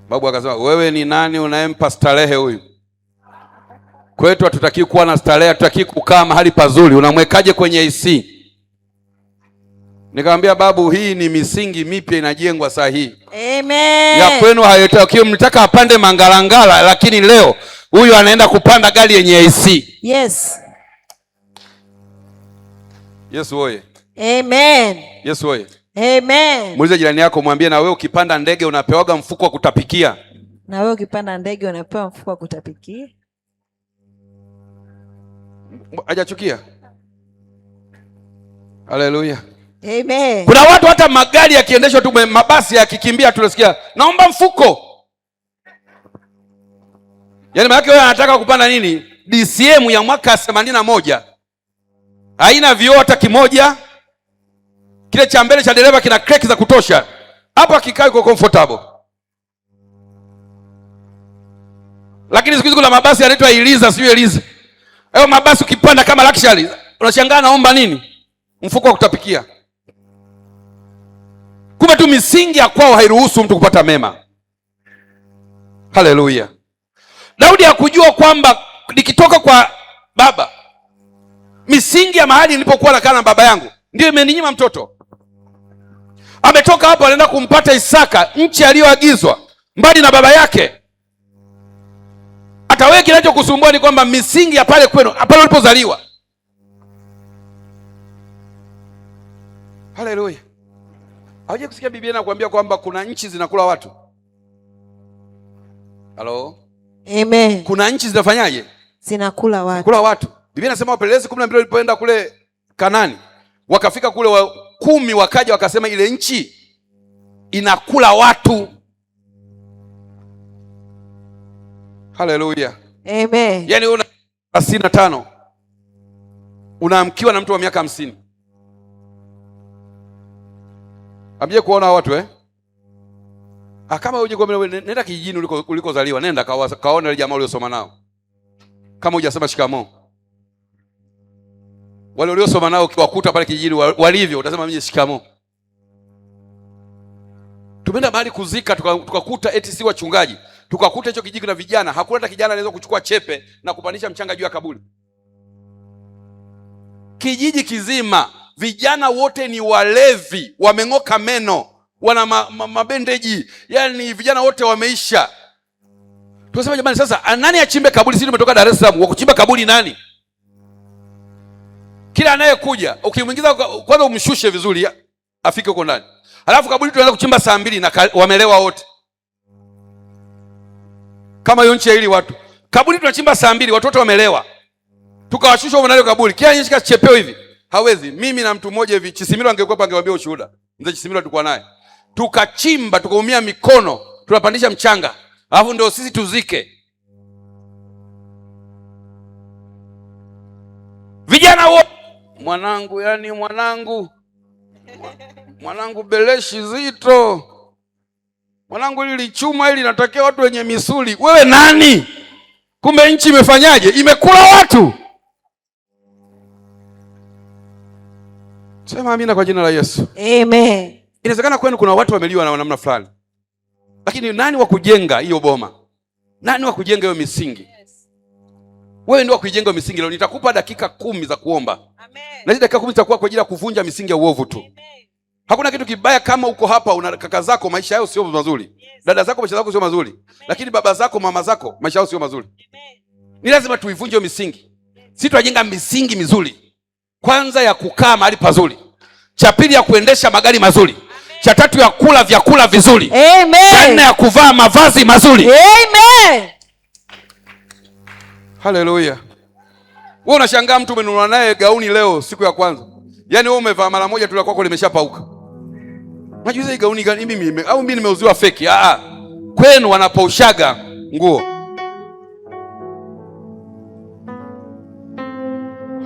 Babu akasema, "Wewe ni nani unayempa starehe huyu? Kwetu hatutaki kuwa na starehe, hatutaki kukaa mahali pazuri. Unamwekaje kwenye AC?" Nikamwambia babu, hii ni misingi mipya inajengwa saa hii. Amen. Ya kwenu hayotaki, mnataka apande mangalangala, lakini leo huyu anaenda kupanda gari yenye AC. Yes. Yesu oye. Amen. Yesu oye. Amen. Muulize jirani yako, mwambie na wewe ukipanda ndege unapewaga mfuko wa kutapikia. Na wewe ukipanda ndege unapewa mfuko wa kutapikia. Hajachukia? Haleluya. Amen. Kuna watu hata magari yakiendeshwa tu, mabasi yakikimbia tunasikia naomba mfuko. Yaani maana wewe anataka kupanda nini? DCM ya mwaka 81. Haina vioo hata kimoja. Kile cha mbele cha dereva kina crack za kutosha. Hapa kikai kwa comfortable. Lakini siku hizi kuna mabasi yanaitwa Eliza, sio Eliza. Hayo mabasi ukipanda kama luxury, unashangaa naomba nini? Mfuko wa kutapikia. Kumbe tu misingi ya kwao hairuhusu mtu kupata mema. Haleluya. Daudi hakujua kwamba nikitoka kwa baba, misingi ya mahali nilipokuwa nakaa na baba yangu ndio imeninyima mtoto. Ametoka hapo anaenda kumpata Isaka, nchi aliyoagizwa, mbali na baba yake. Hata wewe kinachokusumbua ni kwamba misingi ya pale kwenu, pale ulipozaliwa. Haleluya. Hauje kusikia Biblia inakuambia kwamba kuna nchi zinakula watu? Halo? Amen. Kuna nchi zinafanyaje? Zinakula watu. Kula watu. Biblia inasema wapelelezi 12 walipoenda kule Kanani, wakafika kule 10 wakaja wakasema ile nchi inakula watu. Haleluya. Amen. Yaani una 65 unaamkiwa na mtu wa miaka 50. Amje kuona watu kama uje kwa mimi, nenda kijijini ulikozaliwa, nenda kaona ile jamaa uliosoma nao. Kama hujasema shikamoo, wale uliosoma nao ukiwakuta pale kijijini walivyo, utasema mimi shikamoo. Tumeenda mahali kuzika, tukakuta eti si wachungaji, tukakuta hicho kijiji na vijana, hakuna hata kijana anaweza kuchukua chepe na kupandisha mchanga juu ya kaburi. Kijiji kizima vijana wote ni walevi, wameng'oka meno, wana mabendeji, yani vijana wote wameisha. Tunasema jamani, sasa nani achimbe kaburi? Sisi tumetoka Dar es Salaam, wa kuchimba kaburi nani? Kila anayekuja ukimwingiza kwanza umshushe vizuri afike huko ndani. Alafu kaburi tunaanza kuchimba saa 2 na wamelewa wote. Kama hiyo nchi hili watu. Kaburi tunachimba saa 2, watoto wamelewa. Tukawashusha huko ndani kaburi. Kila nchi chepeo hivi. Hawezi. Mimi na mtu mmoja hivi, Chisimilo angekuwa angewaambia ushuhuda. Mzee Chisimilo tulikuwa naye. Tukachimba, tukaumia mikono, tunapandisha mchanga. Alafu ndio sisi tuzike. Vijana wote, mwanangu, yani mwanangu beleshi zito. Mwanangu hili chuma hili natakia watu wenye misuli. Wewe nani? Kumbe nchi imefanyaje? Imekula watu. Sema amina kwa jina la Yesu. Amen. Inawezekana kwenu kuna watu wameliwa na namna fulani. Lakini nani wa kujenga hiyo boma? Nani wa kujenga hiyo misingi? Wewe ndio wa kujenga misingi. Leo nitakupa dakika 10 za kuomba. Amen. Na hizo dakika 10 zitakuwa kwa ajili ya kuvunja misingi ya uovu tu. Amen. Hakuna kitu kibaya kama uko hapa una kaka zako maisha yao sio mazuri. Yes. Dada zako maisha yao sio mazuri. Amen. Lakini baba zako, mama zako maisha yao sio mazuri. Amen. Ni lazima tuivunje hiyo misingi. Sisi tunajenga misingi mizuri. Kwanza ya kukaa mahali pazuri. Cha pili ya kuendesha magari mazuri. Amen. Cha tatu ya kula vyakula vizuri. Amen. Cha nne ya kuvaa mavazi mazuri. Amen. Haleluya. Wewe unashangaa mtu umenunua naye gauni leo siku ya kwanza. Yaani wewe umevaa mara moja tu la kwako limeshapauka. Unajua hii gauni gani mimi au mimi nimeuziwa fake? Kwenu wanapaushaga nguo.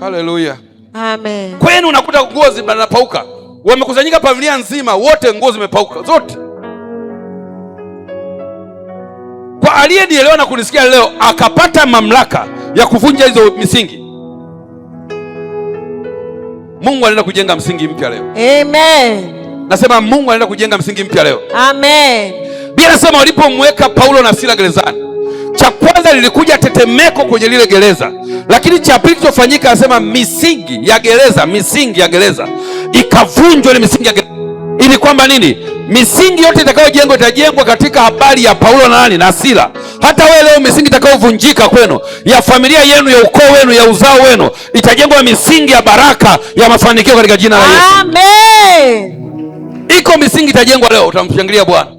Haleluya. Amen. Kwenu unakuta nguo zinapauka. Wamekusanyika familia nzima, wote nguo zimepauka zote. Kwa aliyenielewa na kunisikia leo akapata mamlaka ya kuvunja hizo misingi, Mungu anaenda kujenga msingi mpya leo. Amen. Nasema Mungu anaenda kujenga msingi mpya leo. Amen. Biblia inasema walipomweka Paulo na Sila gerezani, cha kwanza lilikuja tetemeko kwenye lile gereza, lakini cha pili kilichofanyika anasema misingi ya gereza ikavunjwa. Ile misingi ya gereza ili kwamba nini? Misingi yote itakayojengwa itajengwa katika habari ya Paulo na nani? Na Sila. Hata wewe leo misingi itakayovunjika kwenu, ya familia yenu, ya ukoo wenu, ya uzao wenu, itajengwa misingi ya baraka, ya mafanikio katika jina la Yesu. Amen. Iko misingi itajengwa leo, utamshangilia Bwana.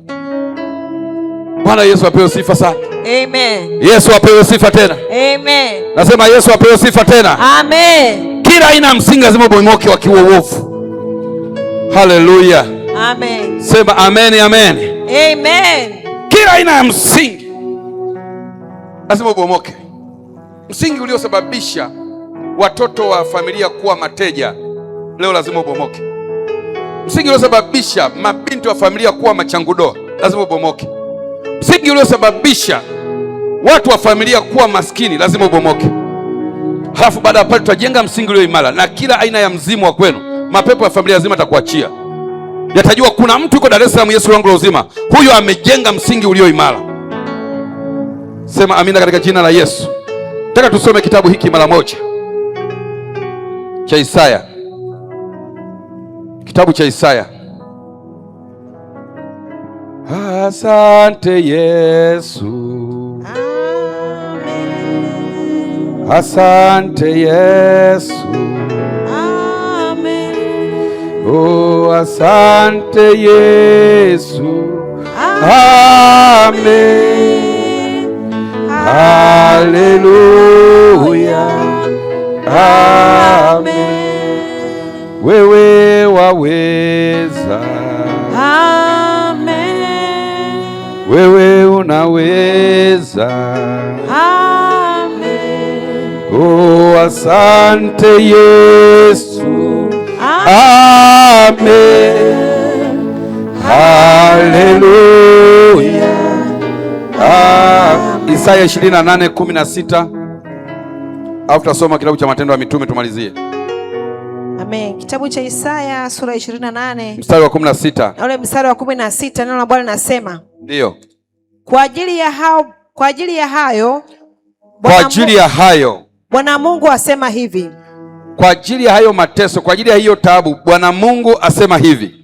Bwana Yesu apewe sifa sana. Amen. Yesu apewe sifa tena. Amen. Nasema Yesu apewe sifa tena. Amen. Kila aina ya msingi lazima ubomoke wa kiuovu. Haleluya. Amen. Sema amen, amen. Amen. Kila aina ya msingi lazima ubomoke. Msingi uliosababisha watoto wa familia kuwa mateja leo lazima ubomoke. Msingi uliosababisha mabinti wa familia kuwa machangudoa lazima ubomoke. Msingi uliosababisha watu wa familia kuwa maskini lazima ubomoke. Halafu baada ya pale tutajenga msingi ulio imara, na kila aina ya mzimu wa kwenu, mapepo ya familia lazima atakuachia. Yatajua kuna mtu yuko Dar es Salaam, Yesu wangu la uzima, huyo amejenga msingi ulio imara. Sema amina katika jina la Yesu. Nataka tusome kitabu hiki mara moja cha Isaya. Kitabu cha Isaya. Asante Yesu. Amen. Asante Yesu. Amen. Oh, asante Yesu. Amen. Haleluya. Amen. Wewe waweza. Amen. Wewe unaweza. Amen. Oh, asante Yesu. Amen. Haleluya. Isaya 28:16. Au tutasoma kitabu cha Matendo ya Mitume tumalizie. Amen. Kitabu cha Isaya sura 28 mstari wa 16. na ule mstari wa 16, neno la Bwana linasema, Ndio. Kwa ajili ya hayo Bwana Mungu asema hivi. Kwa ajili ya hayo mateso, kwa ajili ya hiyo taabu, Bwana Mungu asema hivi.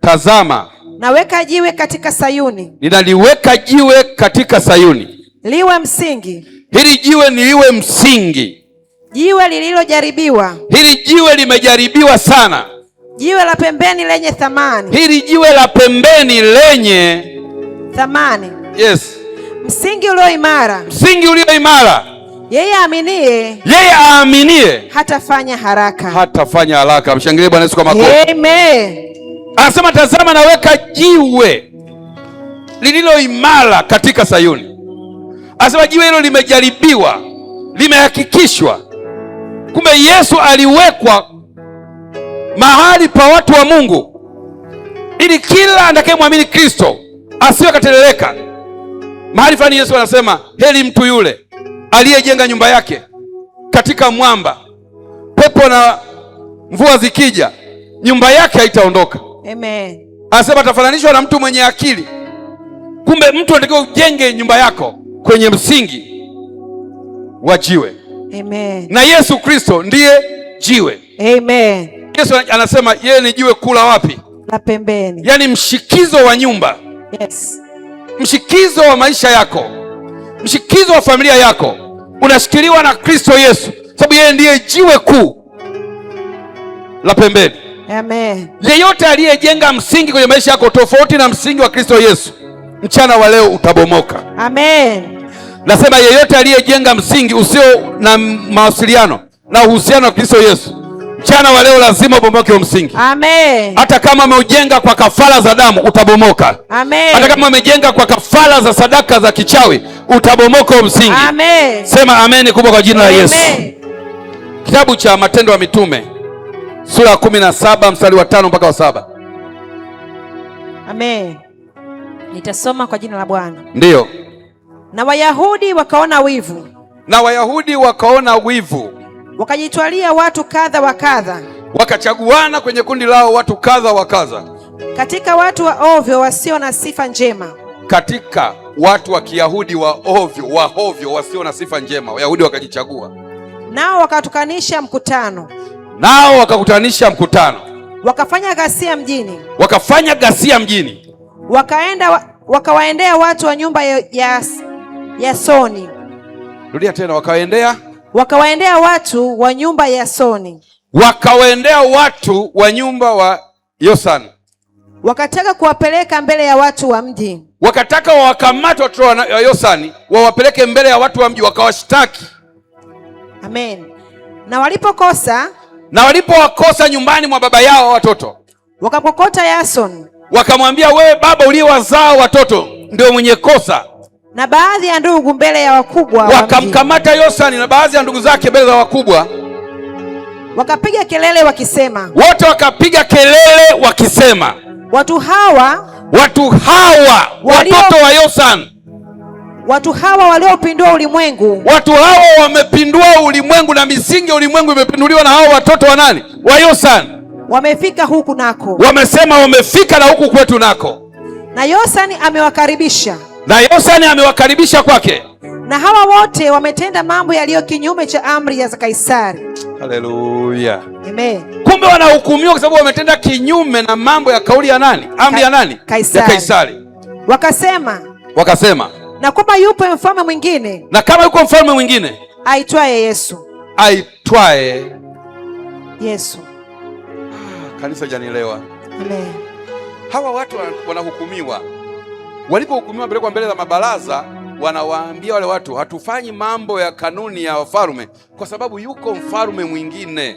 Tazama, naweka jiwe katika Sayuni. Ninaliweka jiwe katika Sayuni. Liwe msingi. Hili jiwe ni liwe msingi. Jiwe lililojaribiwa. Hili jiwe limejaribiwa sana. Jiwe la pembeni lenye thamani. Hili jiwe la pembeni lenye thamani. Yes. Msingi ulio imara. Msingi ulio imara. Yeye aaminie hatafanya haraka. Mshangilie Bwana Yesu kwa makofi. Amen. Anasema tazama, naweka jiwe lililo imara katika Sayuni. Anasema jiwe hilo limejaribiwa, limehakikishwa. Kumbe Yesu aliwekwa mahali pa watu wa Mungu ili kila atakayemwamini Kristo asiwe kateleleka. Mahali fulani Yesu anasema heri mtu yule aliyejenga nyumba yake katika mwamba, pepo na mvua zikija nyumba yake haitaondoka. Amen. Anasema atafananishwa na mtu mwenye akili. Kumbe mtu anatakiwa ujenge nyumba yako kwenye msingi wa jiwe. Amen. Na Yesu Kristo ndiye jiwe. Amen. Yesu anasema yeye ni jiwe kula wapi? La pembeni. Yaani mshikizo wa nyumba. Yes. Mshikizo wa maisha yako, mshikizo wa familia yako unashikiliwa na Kristo Yesu, sababu yeye ndiye jiwe kuu la pembeni. Amen. Yeyote aliyejenga msingi kwenye maisha yako tofauti na msingi wa Kristo Yesu, mchana wa leo utabomoka. Amen. Nasema yeyote aliyejenga msingi usio na mawasiliano na uhusiano wa Kristo Yesu, mchana wa leo lazima ubomoke huo msingi. Amen. Hata kama umeujenga kwa kafara za damu utabomoka. Amen. Hata kama umejenga kwa kafara za sadaka za kichawi utabomoka huo msingi. Amen. Sema amen kubwa kwa jina la Yesu. Kitabu cha Matendo ya Mitume sura ya 17 mstari wa 5 mpaka wa 7. Amen. Nitasoma kwa jina la Bwana. Ndiyo. Na Wayahudi wakaona wivu, wakajitwalia watu kadha wa kadha, wakachaguana kwenye kundi lao watu kadha wa kadha, katika watu wa ovyo wasio na sifa njema. Katika watu wa Kiyahudi wa ovyo wasio na sifa njema, Wayahudi wakajichagua. Nao wakakutanisha mkutano. wakafanya ghasia mjini. Wakafanya ghasia mjini. Wakawaendea watu wa nyumba ya Yasoni. Rudia tena. Wakawaendea watu wa nyumba ya Yasoni. Wakawaendea watu wa nyumba wa Yosani. Wakataka kuwapeleka mbele ya watu wa mji. Wakataka wawakamate watoto wa Yosani wawapeleke mbele ya watu wa mji wakawashtaki. Amen. Na walipowakosa nyumbani mwa baba yao watoto, wakamkokota Yasoni, wakamwambia, wewe baba uliyewazaa watoto ndio mwenye kosa. Na baadhi ya ndugu mbele ya wakubwa, wakamkamata Yosani na baadhi ya ndugu zake mbele ya wakubwa, wakapiga kelele wakisema, wote wakapiga kelele wakisema, watu hawa watoto wa Yosani, watu hawa waliopindua ulimwengu, watu hawa wamepindua ulimwengu na misingi ya ulimwengu imepinduliwa na hao watoto wa nani? Wa Yosani. Wamefika huku nako, wamesema wamefika na huku kwetu nako. Na Yosani amewakaribisha kwake. Na hawa wote wametenda mambo yaliyo kinyume cha amri ya Kaisari. Haleluya. Amen. Kumbe wanahukumiwa kwa sababu wametenda kinyume na mambo ya kauli ya nani? Amri ya nani? Kaisari. Ya Kaisari. Wakasema na kwamba yupo mfalme mwingine, na kama yuko mfalme mwingine aitwaye Yesu. Kanisa janielewa. Amen. Hawa watu wanahukumiwa. Walipohukumiwa pelekwa mbele za mabaraza, wanawaambia wale watu, hatufanyi mambo ya kanuni ya wafalme kwa sababu yuko mfalme mwingine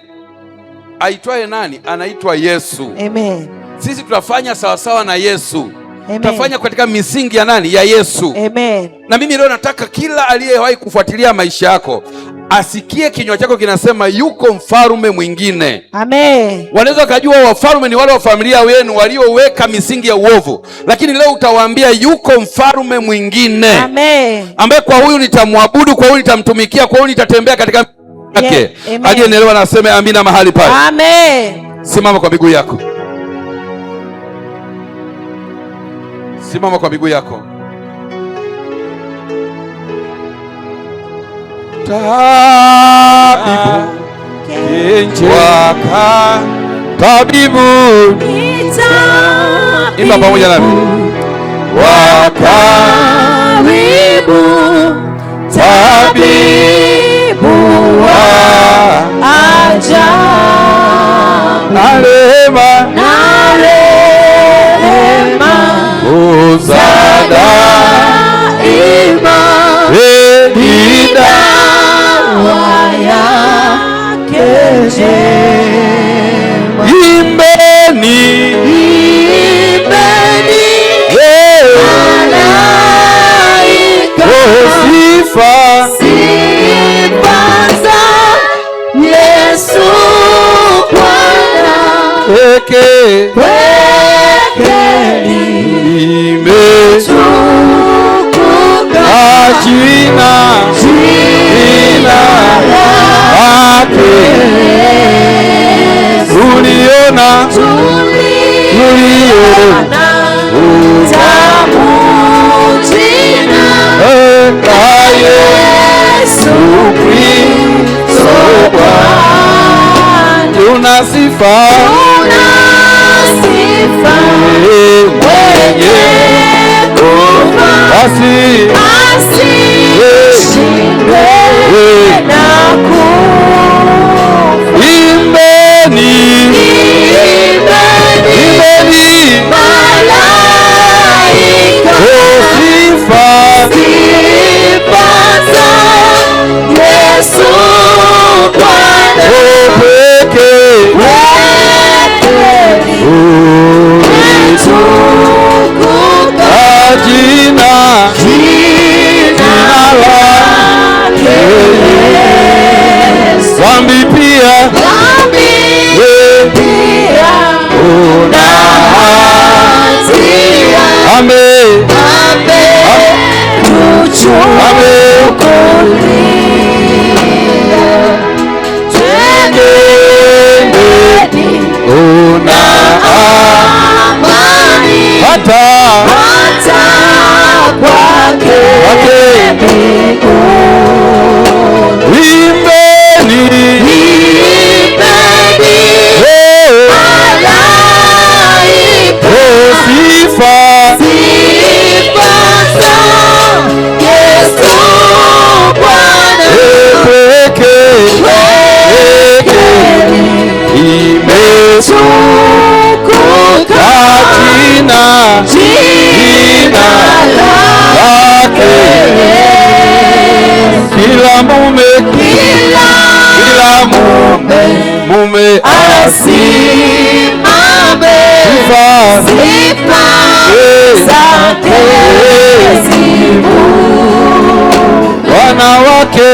aitwaye nani? Anaitwa Yesu. Amen. Sisi tutafanya sawasawa na Yesu. Amen. Tutafanya katika misingi ya nani? Ya Yesu. Amen. Na mimi leo nataka kila aliyewahi kufuatilia maisha yako asikie kinywa chako kinasema yuko mfalme mwingine. Amen. Wanaweza kujua wafalme ni wale wa familia yenu walioweka misingi ya uovu, lakini leo utawaambia yuko mfalme mwingine. Amen. Ambaye kwa huyu nitamwabudu, kwa huyu nitamtumikia, kwa huyu nitatembea katika yake. Aliyenielewa na aseme amina mahali pale. Amen. Simama kwa miguu yako. Simama kwa miguu yako. Tabibu, imba pamoja nami. Wakaribu, tabibu wa ajabu, na rehema daima, dawa yake njema. Imbeni, malaika, sifa za Yesu Bwana, peke limetukuka jina lake. Tuliona tamu jina la Yesu Kristo Bwana. Tuna sifa mwenye kufa asishindwe na kufa. Imbeni, malaika, sifa za Yesu Bwana, peke jina lake. Dhambi pia una hatia. Amen. Una amani hata kwake mbinguni. Imbeni, malaika, jina lake. Kila mume asimame, sifa zake zivume. Wanawake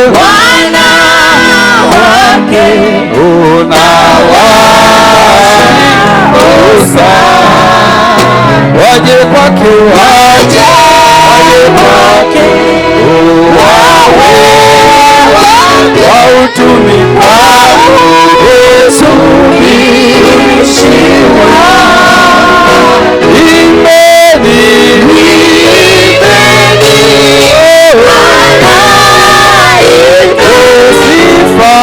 unawasha waje kwake, wautumi Yesu mishiwa. Imbeni sifa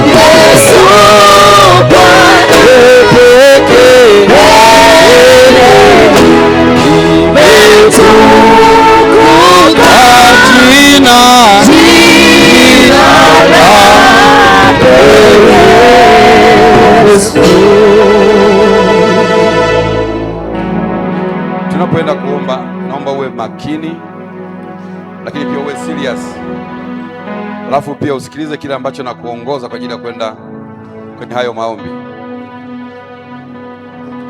Yesu Bwana pekee imetukuka jina lake Yesu. Tunapoenda kuomba, naomba uwe makini, lakini pia uwe serious, alafu pia usikilize kile ambacho nakuongoza kwa ajili ya kwenda kwenye hayo maombi.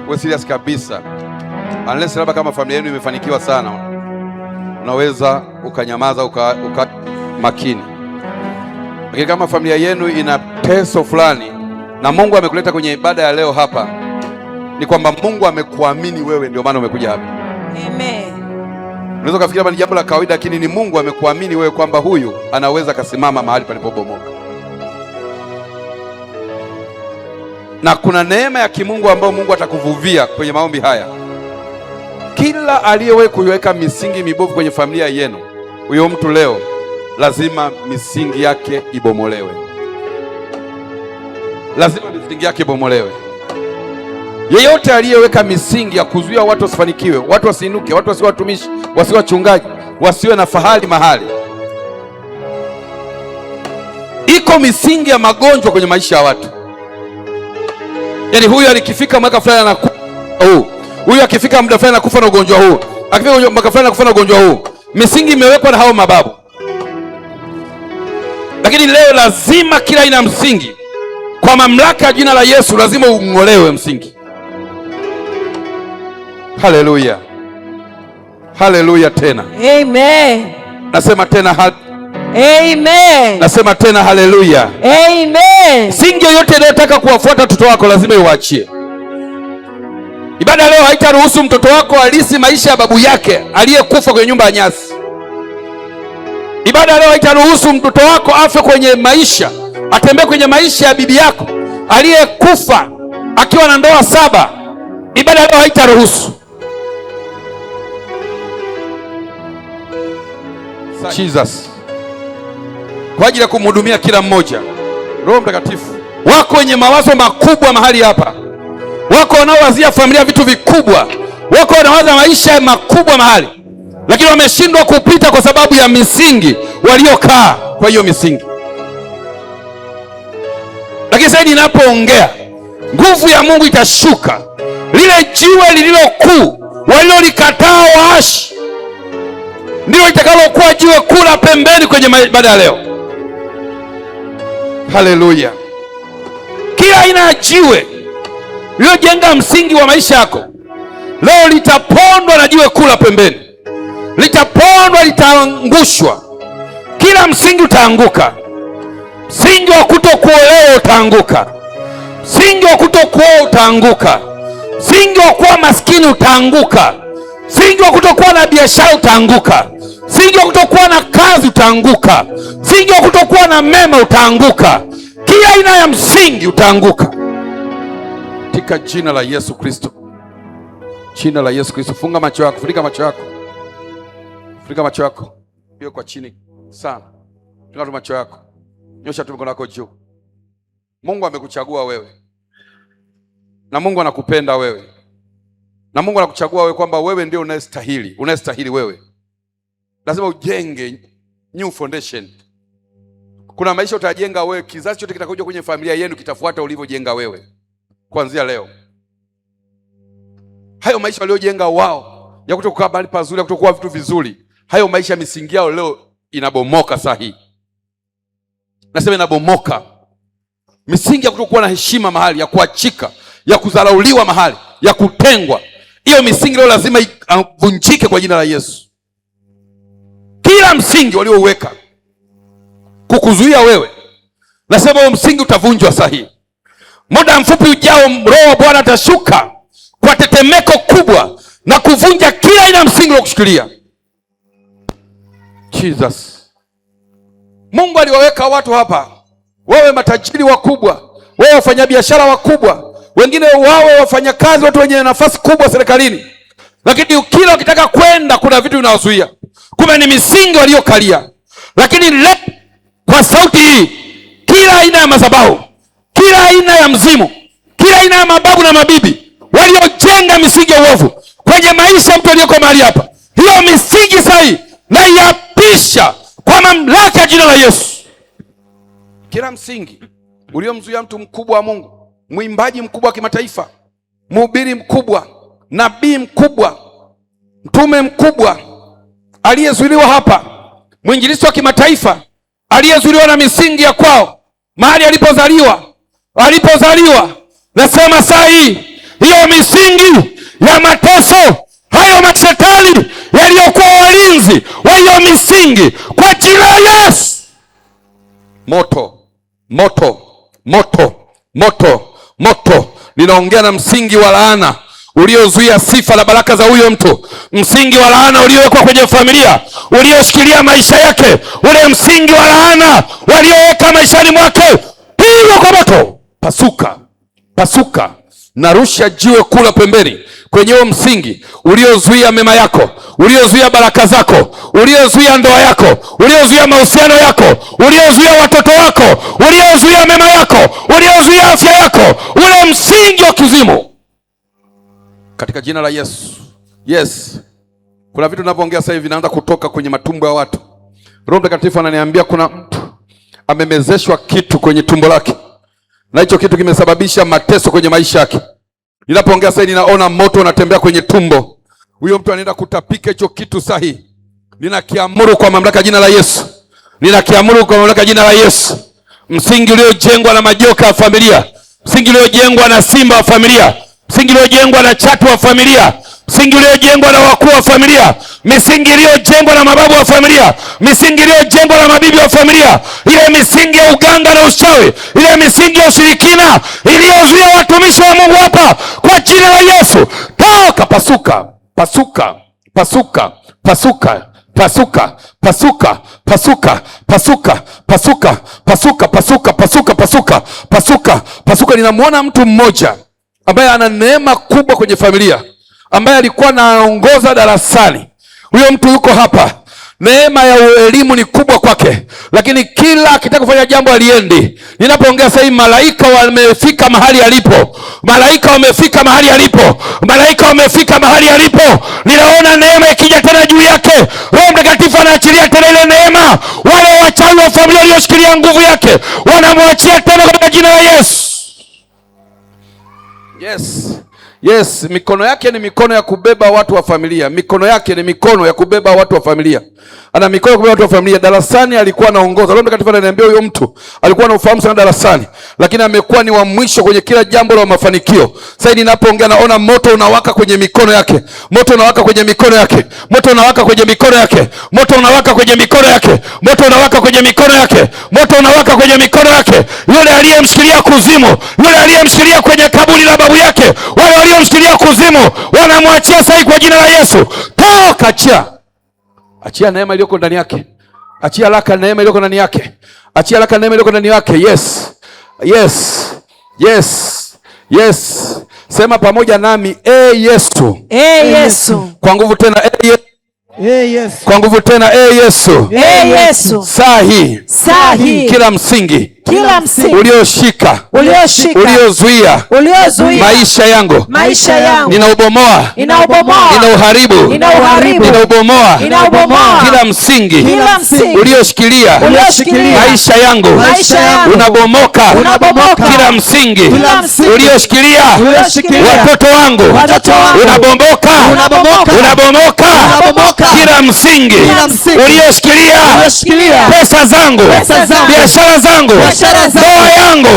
Uwe serious kabisa, unless labda kama familia yenu imefanikiwa sana, unaweza ukanyamaza uka makini. Lakini kama familia yenu ina teso fulani na Mungu amekuleta kwenye ibada ya leo hapa, ni kwamba Mungu amekuamini wewe, ndio maana umekuja hapa. Amen. Unaweza kufikiria kama ni jambo la kawaida, lakini ni Mungu amekuamini wewe kwamba huyu anaweza kasimama mahali palipobomoka. Na kuna neema ya kimungu ambayo Mungu atakuvuvia kwenye maombi haya. Kila aliyewahi kuiweka misingi mibovu kwenye familia yenu, huyo mtu leo lazima misingi yake ibomolewe. Lazima misingi yake ibomolewe. Yeyote aliyeweka misingi ya kuzuia watu wasifanikiwe, watu wasiinuke, watu wasiwe watumishi, wasiwe wachungaji, wasiwe na fahari mahali. Iko misingi ya magonjwa kwenye maisha ya watu. Yaani huyu alikifika mwaka fulani anakufa huu. Huyu akifika muda fulani anakufa na ugonjwa huu. Akifika mwaka fulani anakufa na ugonjwa huu. Misingi imewekwa na hao mababu. Lakini leo lazima kila aina msingi kwa mamlaka ya jina la Yesu lazima ung'olewe msingi. Haleluya. Haleluya tena. Amen. Nasema tena Amen. Nasema tena haleluya. Amen. Singi yoyote inayotaka kuwafuata watoto wako lazima iwaachie. Ibada leo haitaruhusu mtoto wako alisi maisha ya babu yake aliyekufa kwenye nyumba ya nyasi. Ibada leo haitaruhusu mtoto wako afe kwenye maisha, atembee kwenye maisha ya bibi yako aliyekufa akiwa na ndoa 7. Ibada leo haitaruhusu. Jesus, kwa ajili ya kumhudumia kila mmoja. Roho Mtakatifu, wako wenye mawazo makubwa mahali hapa, wako wanaowazia familia vitu vikubwa, wako wanawaza maisha makubwa mahali, lakini wameshindwa kupita kwa sababu ya misingi waliokaa kwa hiyo misingi. Lakini sasa ninapoongea, nguvu ya Mungu itashuka. Lile jiwe lililokuu walilolikataa waashi ndilo litakalokuwa jiwe kuu la pembeni kwenye ibada ya leo. Haleluya. Kila aina ya jiwe lililojenga msingi wa maisha yako leo litapondwa na jiwe kuu la pembeni. Litapondwa, litaangushwa. Kila msingi utaanguka. Msingi wa kutokuolewa utaanguka. Msingi wa kutokuoa utaanguka. Msingi wa kuwa maskini utaanguka. Msingi wa kutokuwa na biashara utaanguka. Msingi wa kutokuwa na kazi utaanguka. Msingi wa kutokuwa na mema utaanguka. Kila aina ya msingi utaanguka katika jina la Yesu Kristo. Jina la Yesu Kristo. Funga macho yako, funika macho yako. Funika macho yako. Hiyo kwa chini sana. Funga tu macho yako. Nyosha tu mikono yako juu. Mungu amekuchagua wewe. Na Mungu anakupenda wewe. Na Mungu anakuchagua wewe kwamba wewe ndio unayestahili wewe. Lazima ujenge new foundation. Kuna maisha utajenga wewe, kizazi chote kitakuja kwenye familia yenu kitafuata ulivyojenga wewe. Kuanzia leo hayo maisha waliojenga wao ya kutokuwa mahali pazuri, ya kutokuwa vitu vizuri, hayo maisha misingi yao leo inabomoka. Sahihi, nasema inabomoka. Misingi ya kutokuwa na heshima mahali, ya kuachika, ya kudharauliwa mahali, ya kutengwa, hiyo misingi leo lazima ivunjike kwa jina la Yesu. Kila msingi waliouweka kukuzuia wewe, nasema huo msingi utavunjwa sahihi. Muda mfupi ujao, Roho wa Bwana atashuka kwa tetemeko kubwa na kuvunja kila aina msingi wa kushikilia. Jesus. Mungu aliwaweka watu hapa, wawe matajiri wakubwa, wawe wafanyabiashara wakubwa, wengine wawe wafanyakazi, watu wenye nafasi kubwa serikalini, lakini kila wakitaka kwenda kuna vitu vinawazuia. Kumbe ni misingi waliokalia. Lakini leo kwa sauti hii, kila aina ya madhabahu, kila aina ya mzimu, kila aina ya mababu na mabibi waliojenga misingi ya uovu kwenye maisha mtu aliyoko mahali hapa, hiyo misingi sahihi na iapisha kwa mamlaka ya jina la Yesu. Kila msingi uliomzuia mtu mkubwa wa Mungu, mwimbaji mkubwa wa kimataifa, mhubiri mkubwa, nabii mkubwa, mtume mkubwa aliyezuiliwa hapa, mwinjilisti wa kimataifa aliyezuiliwa na misingi ya kwao, mahali alipozaliwa, nasema saa hii hiyo misingi ya mateso, hayo mashetani yaliyokuwa walinzi wa hiyo misingi, kwa jina la Yesu, moto, moto, moto, moto, moto. Ninaongea na msingi wa laana uliozuia sifa na baraka za huyo mtu, msingi wa laana uliowekwa kwenye familia, ulioshikilia maisha yake, ule msingi wa laana walioweka maishani mwake, piga kwa moto, pasuka, pasuka. Narusha jiwe kula pembeni kwenye huo msingi uliozuia mema yako, uliozuia baraka zako, uliozuia ndoa yako, uliozuia mahusiano yako, uliozuia watoto wako, uliozuia mema yako, uliozuia afya yako, ule msingi wa kuzimu, katika jina la Yesu. Yes, kuna vitu ninavyoongea sasa hivi vinaanza kutoka kwenye matumbo ya watu. Roho Mtakatifu ananiambia kuna mtu amemezeshwa kitu kwenye tumbo lake, na hicho kitu kimesababisha mateso kwenye maisha yake. Ninapoongea sasa ninaona moto unatembea kwenye tumbo. Huyo mtu anaenda kutapika hicho kitu sahihi. Ninakiamuru kwa mamlaka ya jina la Yesu. Ninakiamuru kwa mamlaka ya jina la Yesu. Msingi uliojengwa na majoka ya familia, msingi uliojengwa na simba wa familia, msingi uliojengwa na chatu wa familia, msingi uliojengwa na wakuu wa familia, misingi iliyojengwa na mababu wa familia, misingi iliyojengwa na mabibi wa familia, ile misingi ya uganga na uchawi, ile misingi ya ushirikina iliyozuia watumishi wa Mungu hapa, kwa jina la Yesu, toka, pasuka, pasuka, pasuka, pasuka, pasuka, pasuka, pasuka, pasuka, pasuka, pasuka, pasuka, pasuka, pasuka, pasuka, pasuka. Ninamwona mtu mmoja ambaye ana neema kubwa kwenye familia, ambaye alikuwa anaongoza darasani. Huyo mtu yuko hapa, neema ya elimu ni kubwa kwake, lakini kila akitaka kufanya jambo aliendi. Ninapoongea sasa hivi, malaika wamefika mahali alipo, malaika wamefika mahali alipo, malaika wamefika mahali alipo. Ninaona neema ikija tena juu yake. Roho Mtakatifu anaachilia tena ile neema. Wale wachawi wa familia walioshikilia nguvu yake wanamwachia tena kwa jina la Yesu. Yes. Yes, mikono yake ni mikono ya kubeba watu wa familia. Mikono yake ni mikono ya kubeba watu wa familia. Ana mikono ya kubeba watu wa familia. Darasani alikuwa anaongoza. Roho Mtakatifu ananiambia huyo mtu alikuwa na ufahamu sana darasani, lakini amekuwa ni wa mwisho kwenye kila jambo la mafanikio. Sasa ninapoongea naona moto unawaka kwenye mikono yake. Moto unawaka kwenye mikono yake. Moto unawaka kwenye mikono yake. Moto unawaka kwenye mikono yake. Moto unawaka kwenye mikono yake. Moto unawaka kwenye mikono yake. Yule aliyemshikilia kuzimu, yule aliyemshikilia kwenye kaburi la babu yake, wale waliomshikilia kuzimu wanamwachia sasa kwa jina la Yesu. Toka, achia. Achia neema iliyoko ndani yake. Achia laka neema iliyoko ndani yake. Achia laka neema iliyoko ndani yake. Yes. Yes. Yes. Yes. Sema pamoja nami, Yesu. Yesu. Kwa nguvu tena, Yesu. Yesu. Kwa nguvu tena, Yesu. Yesu. Sahi. Sahi. Kila msingi kila msingi ulioshika, uliozuia maisha yangu, ninaubomoa, ninauharibu, ninaubomoa kila msingi ulioshikilia maisha yangu, unabomoka kila msingi ulioshikilia watoto wangu, unabomoka kila msingi ulioshikilia pesa zangu, biashara zangu, ndoa yangu,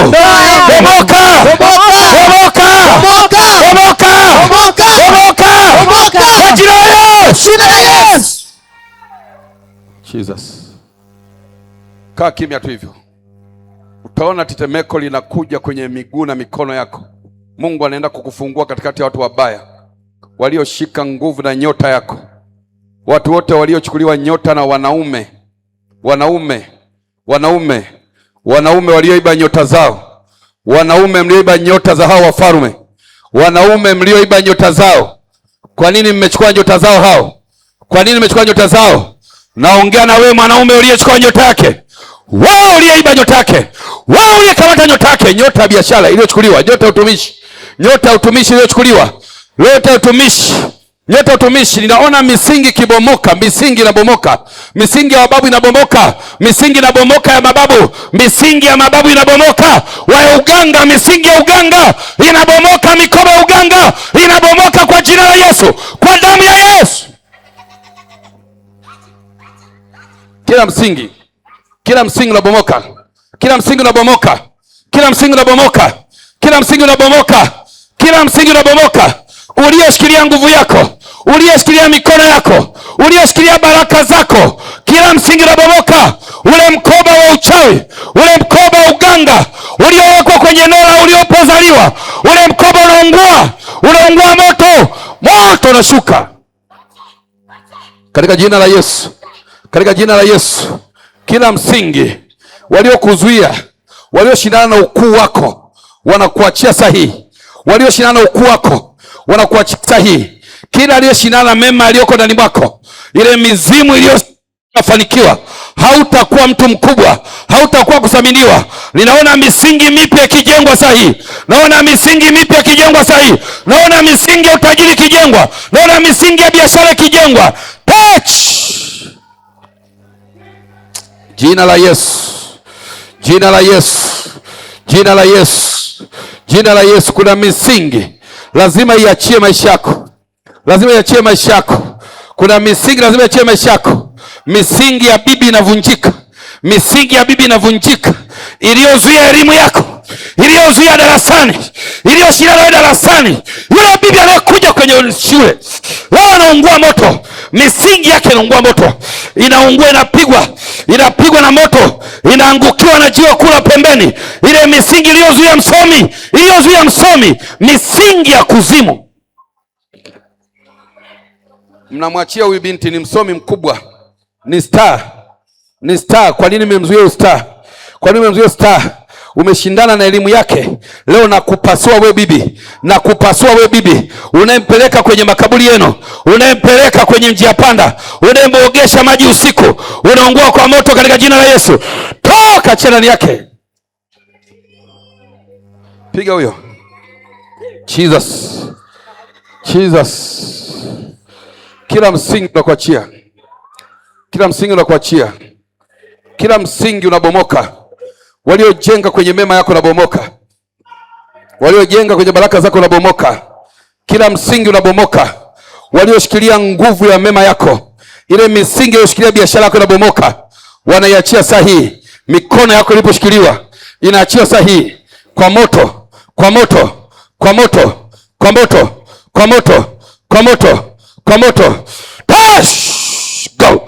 bomoka kwa jina la Yesu. Jesus. Kaa kimya tu hivyo, utaona tetemeko linakuja kwenye miguu na mikono yako. Mungu anaenda kukufungua katikati ya watu wabaya walioshika nguvu na nyota yako, watu wote waliochukuliwa nyota na wanaume walioiba nyota zao, wanaume mlioiba nyota za hao wafalme, wanaume mlioiba nyota zao. Kwa nini mmechukua nyota zao hao? Kwa nini mmechukua nyota zao? Naongea na wewe mwanaume uliyechukua nyota yake, wewe uliyeiba nyota yake, wewe uliyekamata nyota yake, nyota ya biashara iliyochukuliwa, nyota ya utumishi, nyota ya utumishi iliyochukuliwa, nyota ya utumishi, nyota ya utumishi. Ninaona misingi kibomoka, misingi inabomoka, misingi ya mababu inabomoka, misingi inabomoka ya mababu, misingi ya mababu inabomoka, wa uganga, misingi ya uganga inabomoka, mikoba ya uganga inabomoka kwa jina la Yesu, kwa damu ya Yesu. Kila msingi unabomoka, kila msingi unabomoka, kila msingi unabomoka, kila msingi unabomoka, kila msingi unabomoka, ulioshikilia nguvu yako, ulioshikilia mikono yako, ulioshikilia baraka zako, kila msingi unabomoka. Ule mkoba wa uchawi, ule mkoba wa uganga uliowekwa kwenye nola uliopozaliwa, ule mkoba unaungua moto unashuka katika jina la Yesu, katika jina la Yesu. Kila msingi waliokuzuia, walioshindana na ukuu wako, wanakuachia sahihi. Walioshindana na ukuu wako wanakuachia sahihi. Kila aliyeshindana mema aliyoko ndani mwako, ile mizimu iliyofanikiwa, hautakuwa mtu mkubwa, hautakuwa kuthaminiwa. Ninaona misingi mipya ikijengwa sahihi, naona misingi mipya ikijengwa sahihi, naona misingi ya utajiri ikijengwa, naona misingi ya biashara ikijengwa. Touch! Jina la Yesu, jina la Yesu, jina la Yesu, jina la Yesu. Kuna misingi lazima iachie maisha yako, lazima iachie maisha yako. Kuna misingi lazima iachie maisha yako. Misingi ya bibi inavunjika, misingi ya bibi inavunjika, iliyozuia elimu yako, iliyozuia darasani, iliyoshindana wewe darasani. Yule bibi anayekuja kwenye shule leo anaungua moto, misingi yake inaungua moto, inaungua, inapigwa na moto, inaangukiwa na jiwe kula pembeni. Ile misingi iliyozuia msomi, misingi ya kuzimu. Mnamwachia huyu binti, ni msomi mkubwa, ni star. Kwa nini mmemzuia star? Kwa nini mmemzuia star? Umeshindana na elimu yake. Leo nakupasua wewe bibi, nakupasua wewe bibi, unayempeleka kwenye makaburi yenu, unayempeleka kwenye njia panda, unayemwogesha maji usiku, unaungua kwa moto katika jina la Yesu. Toka chini yake, piga huyo. Jesus. Kila msingi unakuachia, kila msingi unakuachia, kila msingi unabomoka. Waliojenga kwenye mema yako unabomoka, waliojenga kwenye baraka zako unabomoka, kila msingi unabomoka. Walioshikilia nguvu ya mema yako, ile misingi iliyoshikilia biashara yako inabomoka, wanaiachia sahihi. Mikono yako iliposhikiliwa inaachia sahihi, kwa moto, kwa moto, kwa moto, kwa moto, kwa moto, kwa moto, kwa moto. Go.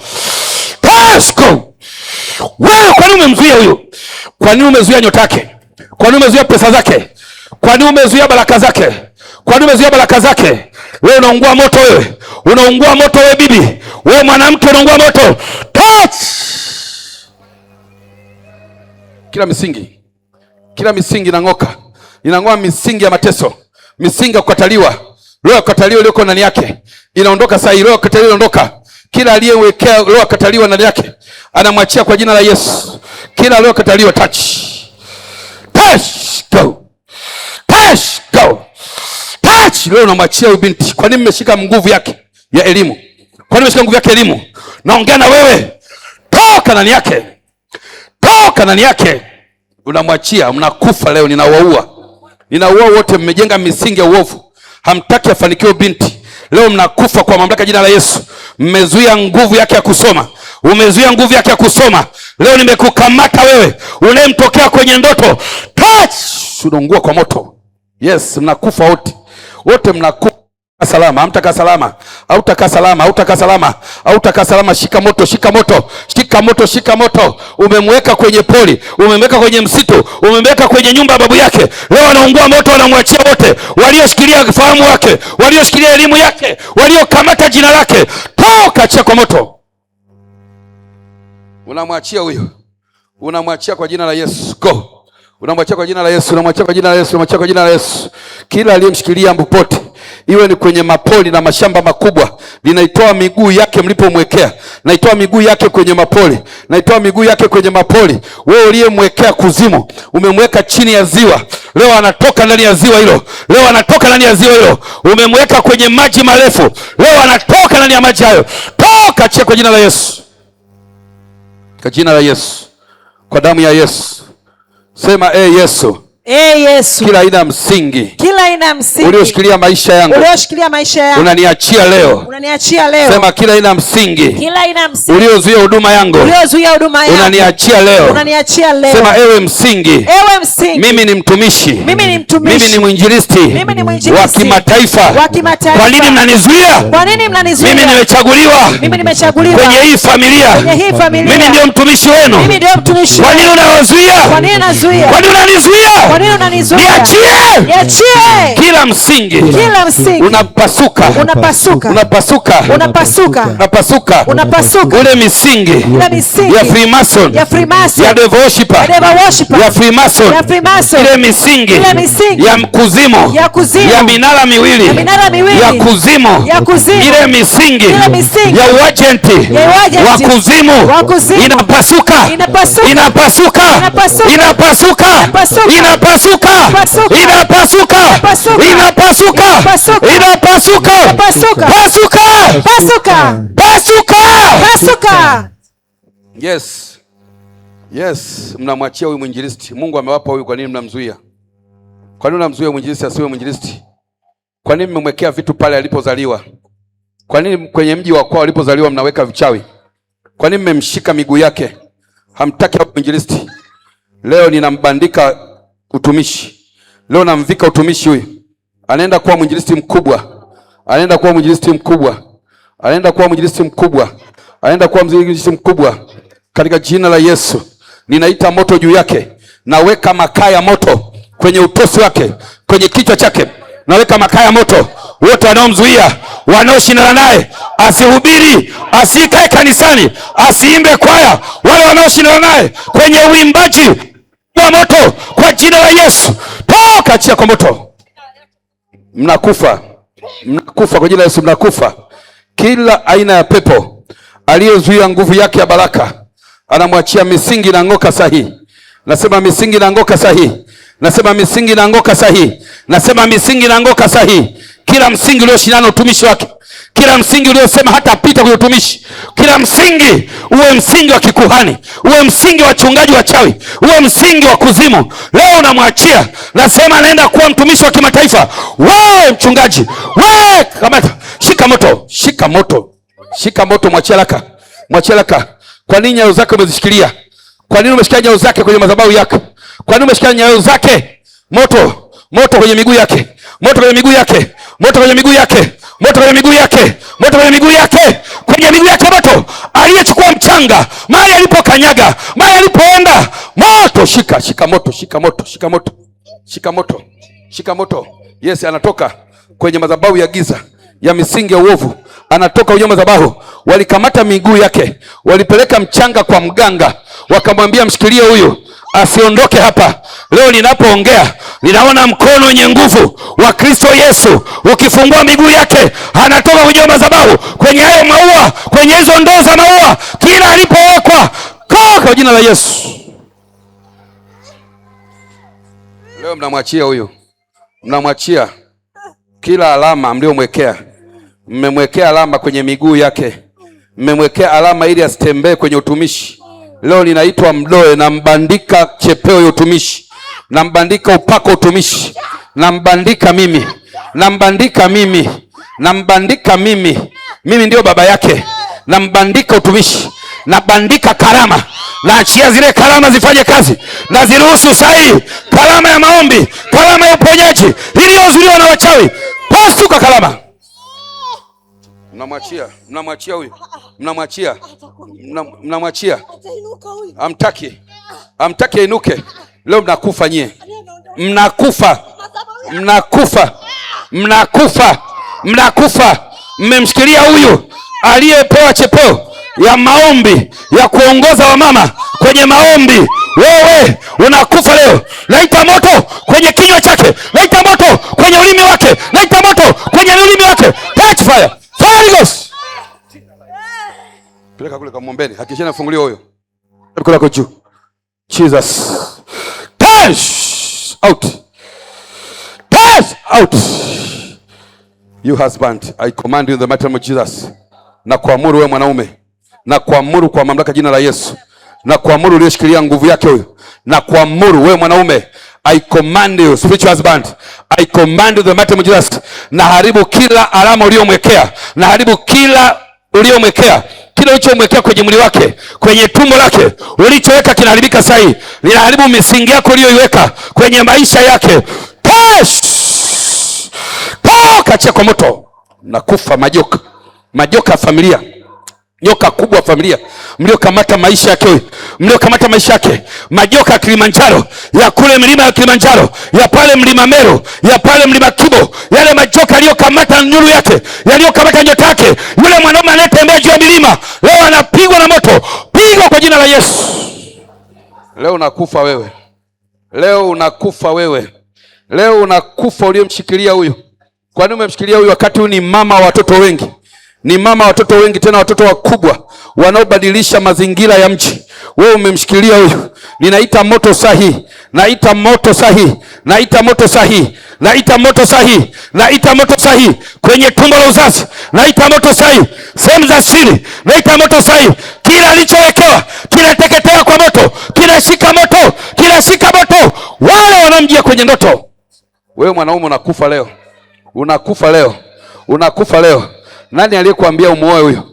Wewe kwa nini umemzuia huyo? Kwa nini umezuia nyota yake? Kwa nini umezuia pesa zake? Kwa nini umezuia baraka zake? Kwa nini umezuia baraka zake? Wewe unaungua moto, wewe unaungua moto, wewe bibi, wewe mwanamke unaungua moto. Touch! Kila misingi inang'oa misingi ya mateso, misingi ya kukataliwa. Roho ya kukataliwa iliyoko ndani yake inaondoka sasa. Roho ya kukataliwa inaondoka. Kila aliyewekea roho ya kukataliwa ndani yake anamwachia kwa jina la Yesu. Kila roho ya kukataliwa touch. Touch, go. Touch, go. Touch. Leo namwachia huyu binti. Kwa nini mmeshika nguvu yake ya elimu? Kwa nini mmeshika nguvu yake elimu? Naongea na wewe. Toka ndani yake. Toka ndani yake. Unamwachia, mnakufa leo. Ninawaua. Ninawaua wote, mmejenga misingi ya uovu. Hamtaki afanikiwe binti. Leo mnakufa kwa mamlaka jina la Yesu. Mmezuia nguvu yake ya kusoma. Umezuia nguvu yake ya kusoma. Leo nimekukamata wewe unayemtokea kwenye ndoto. Touch! Unaungua kwa moto. Yes, mnakufa wote. Wote mnakufa salama. Hamtakaa salama. Hautakaa salama. Hautakaa salama. Hautakaa salama. Shika moto, shika moto. Shika moto, shika moto. Umemweka kwenye poli, umemweka kwenye msitu, umemweka kwenye nyumba ya babu yake. Leo anaungua moto, anamwachia wote walioshikilia fahamu wake, walioshikilia elimu yake, waliokamata jina lake. Toka, achia kwa moto. Unamwachia huyo. Unamwachia kwa jina la Yesu. Go. Unamwachia kwa jina la Yesu. Unamwachia kwa jina la Yesu. Unamwachia kwa jina la Yesu. Kila aliyemshikilia mpopote, iwe ni kwenye mapoli na mashamba makubwa, ninaitoa miguu yake mlipomwekea. Naitoa miguu yake kwenye mapoli. Naitoa miguu yake kwenye mapoli. Wewe uliyemwekea kuzimu, umemweka chini ya ziwa. Leo anatoka ndani ya ziwa hilo. Leo anatoka ndani ya ziwa hilo. Umemweka kwenye maji marefu. Leo anatoka ndani ya maji hayo. Toka, achia kwa jina la Yesu. Kwa jina la Yesu. Kwa damu ya Yesu. Sema Yesu. Yesu. Kila aina ya msingi, kila aina ya msingi ulioshikilia maisha yangu, ulioshikilia maisha yangu, unaniachia leo. Unaniachia leo. Sema kila aina ya msingi, kila aina ya msingi uliozuia huduma yangu, uliozuia huduma yangu, unaniachia leo. Unaniachia leo. Sema ewe msingi, ewe msingi, mimi ni mtumishi, mimi ni mtumishi, mimi ni mwinjilisti, mimi ni mwinjilisti wa kimataifa, wa kimataifa. Kwa nini mnanizuia? Kwa nini mnanizuia? Mimi nimechaguliwa, mimi nimechaguliwa kwenye hii familia, kwenye hii familia. Mimi ndio mtumishi wenu, mimi ndio mtumishi. Kwa nini unawazuia? Kwa nini unazuia? Kwa nini unanizuia? Kwa nini unanizuia? Niachie. Kila msingi, kila msingi unapasuka, unapasuka, unapasuka, unapasuka, unapasuka, unapasuka. Ule misingi ya Freemason, ya devil worshiper, ya Freemason, ile misingi ya kuzimu, ya minara miwili, ya kuzimu, ile misingi ya uajenti wa kuzimu inapasuka, inapasuka, inapasuka, inapasuka, inapasuka, inapasuka, inapasuka, pasuka. Yes, yes, mnamwachia huyu mwinjilisti. Mungu amewapa huyu, kwa nini mnamzuia? Kwa nini mnamzuia mwinjilisti asiwe mwinjilisti? Kwa nini mmemwekea vitu pale alipozaliwa? Kwa nini kwenye mji wa kwao alipozaliwa mnaweka vichawi? Kwa nini mmemshika miguu yake? Hamtaki awe mwinjilisti. Leo ninambandika utumishi. Leo namvika utumishi huyu. Anaenda kuwa mwinjilisti mkubwa. Anaenda kuwa mwinjilisti mkubwa. Anaenda kuwa mwinjilisti mkubwa. Anaenda kuwa mwinjilisti mkubwa. Katika jina la Yesu, ninaita moto juu yake. Naweka makaa ya moto kwenye utosi wake, kwenye kichwa chake. Naweka makaa ya moto. Wote wanaomzuia, wanaoshindana naye, asihubiri, asikae kanisani, asiimbe kwaya, wale wanaoshindana naye kwenye uimbaji wa moto kwa jina la Yesu. Toka, achia kwa moto. Mnakufa. Mnakufa kwa jina la Yesu, mnakufa. Kila aina ya pepo aliyezuia nguvu yake ya baraka, anamwachia misingi na ngoka sahihi. Nasema misingi na ngoka sahihi. Nasema misingi na ngoka sahihi. Nasema misingi na ngoka sahihi. Kila msingi ulioshindana utumishi wake, kila msingi uliosema hata pita kwenye utumishi, kila msingi, uwe msingi wa kikuhani, uwe msingi wa chungaji wa chawi, uwe msingi wa kuzimu, leo unamwachia. Nasema anaenda kuwa mtumishi wa kimataifa. Wewe mchungaji, wewe kamata, shika moto, shika moto, shika moto, mwachia laka, mwachia laka. Kwa nini nyayo zake umezishikilia? Kwa nini umeshikilia nyayo zake kwenye madhabahu yako? Kwa nini umeshikilia nyayo zake? Moto, moto kwenye miguu yake, moto kwenye miguu yake, moto kwenye miguu yake, moto kwenye miguu yake, moto kwenye miguu yake, kwenye miguu yake moto. Aliyechukua mchanga mahali alipokanyaga, mahali alipoenda, moto. Shika, shika moto, shika moto, shika moto, shika moto, shika moto. Yes, anatoka kwenye madhabahu ya giza, ya misingi ya uovu. Anatoka kwenye madhabahu. Walikamata miguu yake, walipeleka mchanga kwa mganga, wakamwambia mshikilie huyu asiondoke hapa. Leo ninapoongea, ninaona mkono wenye nguvu wa Kristo Yesu ukifungua miguu yake. Anatoka kwenye madhabahu, kwenye hayo maua, kwenye hizo ndoo za maua, kila alipowekwa, kwa jina la Yesu. Leo mnamwachia huyu, mnamwachia kila alama mliomwekea. Mmemwekea alama kwenye miguu yake, mmemwekea alama ili asitembee kwenye utumishi. Leo ninaitwa mdoe, na mbandika chepeo ya utumishi, na mbandika upako utumishi, na mbandika mimi, na mbandika mimi, na mbandika mimi, mimi ndio baba yake, na mbandika utumishi, na bandika karama, na achia zile karama zifanye kazi, na ziruhusu sahihi karama ya maombi, karama ya uponyaji iliyozuiliwa na wachawi. Pasuka karama. Mnamwachia, mnamwachia huyu, mnamwachia, mnamwachia. Amtaki ainuke. Leo mnakufa nyie, mnakufa, mnakufa, mnakufa, mnakufa. Mmemshikilia huyu aliyepewa chepeo ya maombi, ya kuongoza wamama kwenye maombi. Wewe unakufa leo. Naita moto kwenye kinywa chake, naita moto kwenye ulimi wake, naita moto kwenye ulimi wake. Catch fire. Fire goes. Peleka kule kamwombeni, hakikisha nafunguliwa huyo. Peleka kwa juu. Jesus. Dash out. Dash out. You husband, I command you in the mighty name of Jesus. Na kuamuru wewe mwanaume, na kuamuru kwa mamlaka jina la Yesu, na kuamuru uliyeshikilia nguvu yake huyo, na kuamuru wewe mwanaume, I command you spiritual husband, I command you the mighty name of Jesus. Na haribu kila alama uliyomwekea, na haribu kila uliyomwekea, kila ulichomwekea kwenye mwili wake, kwenye tumbo lake, ulichoweka kinaharibika sasa hivi. Linaharibu misingi yako uliyoiweka kwenye maisha yake. Kachia kwa moto. Nakufa majoka, majoka ya familia, nyoka kubwa familia, mliokamata maisha yake, mliokamata maisha yake, majoka ya Kilimanjaro, ya kule milima ya Kilimanjaro, ya pale mlima Meru, ya pale mlima Kibo, yale majoka yaliyokamata nuru yake, yaliyokamata nyota yake, yule mwanaume anayetembea juu ya milima, leo anapigwa na moto. Pigwa kwa jina la Yesu. Leo unakufa wewe, leo unakufa wewe, leo unakufa uliyemshikilia huyu. Kwa nini umemshikilia huyu wakati huyu ni mama wa watoto wengi? Ni mama wa watoto wengi, tena watoto wakubwa wanaobadilisha mazingira ya mji. Wewe umemshikilia huyu. Ninaita moto sahihi, naita moto sahihi, naita moto sahihi, naita moto sahihi, naita moto sahihi kwenye tumbo la uzazi, naita moto sahihi sehemu za siri, naita moto sahihi. Kila alichowekewa kinateketea kwa moto, kinashika moto, kinashika moto. Wale wanamjia kwenye ndoto. Wewe mwanaume unakufa leo, unakufa leo, unakufa leo. Nani aliyekuambia umuoe huyo?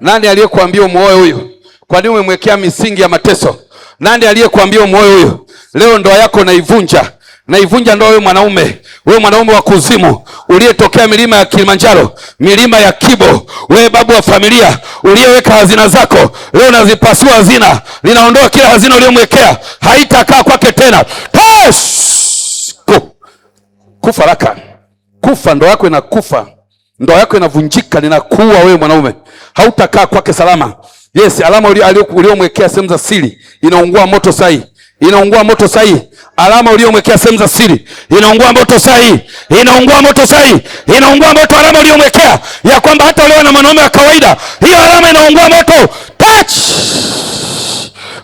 Nani aliyekuambia umuoe huyo? Kwa nini umemwekea misingi ya mateso? Nani aliyekuambia umuoe huyo? Leo ndoa yako naivunja, naivunja ndoa. Wewe mwanaume, wewe mwanaume wa kuzimu uliyetokea milima ya Kilimanjaro, milima ya Kibo, wewe babu wa familia uliyeweka hazina zako, leo unazipasua hazina. Linaondoa kila hazina uliyomwekea, haitakaa kwake tena. Kufa raka, kufa. Ndoa yako inakufa, ndoa yako inavunjika, linakuua wewe mwanaume, hautakaa kwake salama. Yes, alama uliyomwekea sehemu za siri inaungua moto sahi, inaungua moto sahi. Alama uliyomwekea sehemu za siri inaungua moto sahi, inaungua moto sahi, inaungua moto. Alama uliyomwekea ya kwamba hata leo na mwanaume wa kawaida, hiyo alama inaungua moto. Touch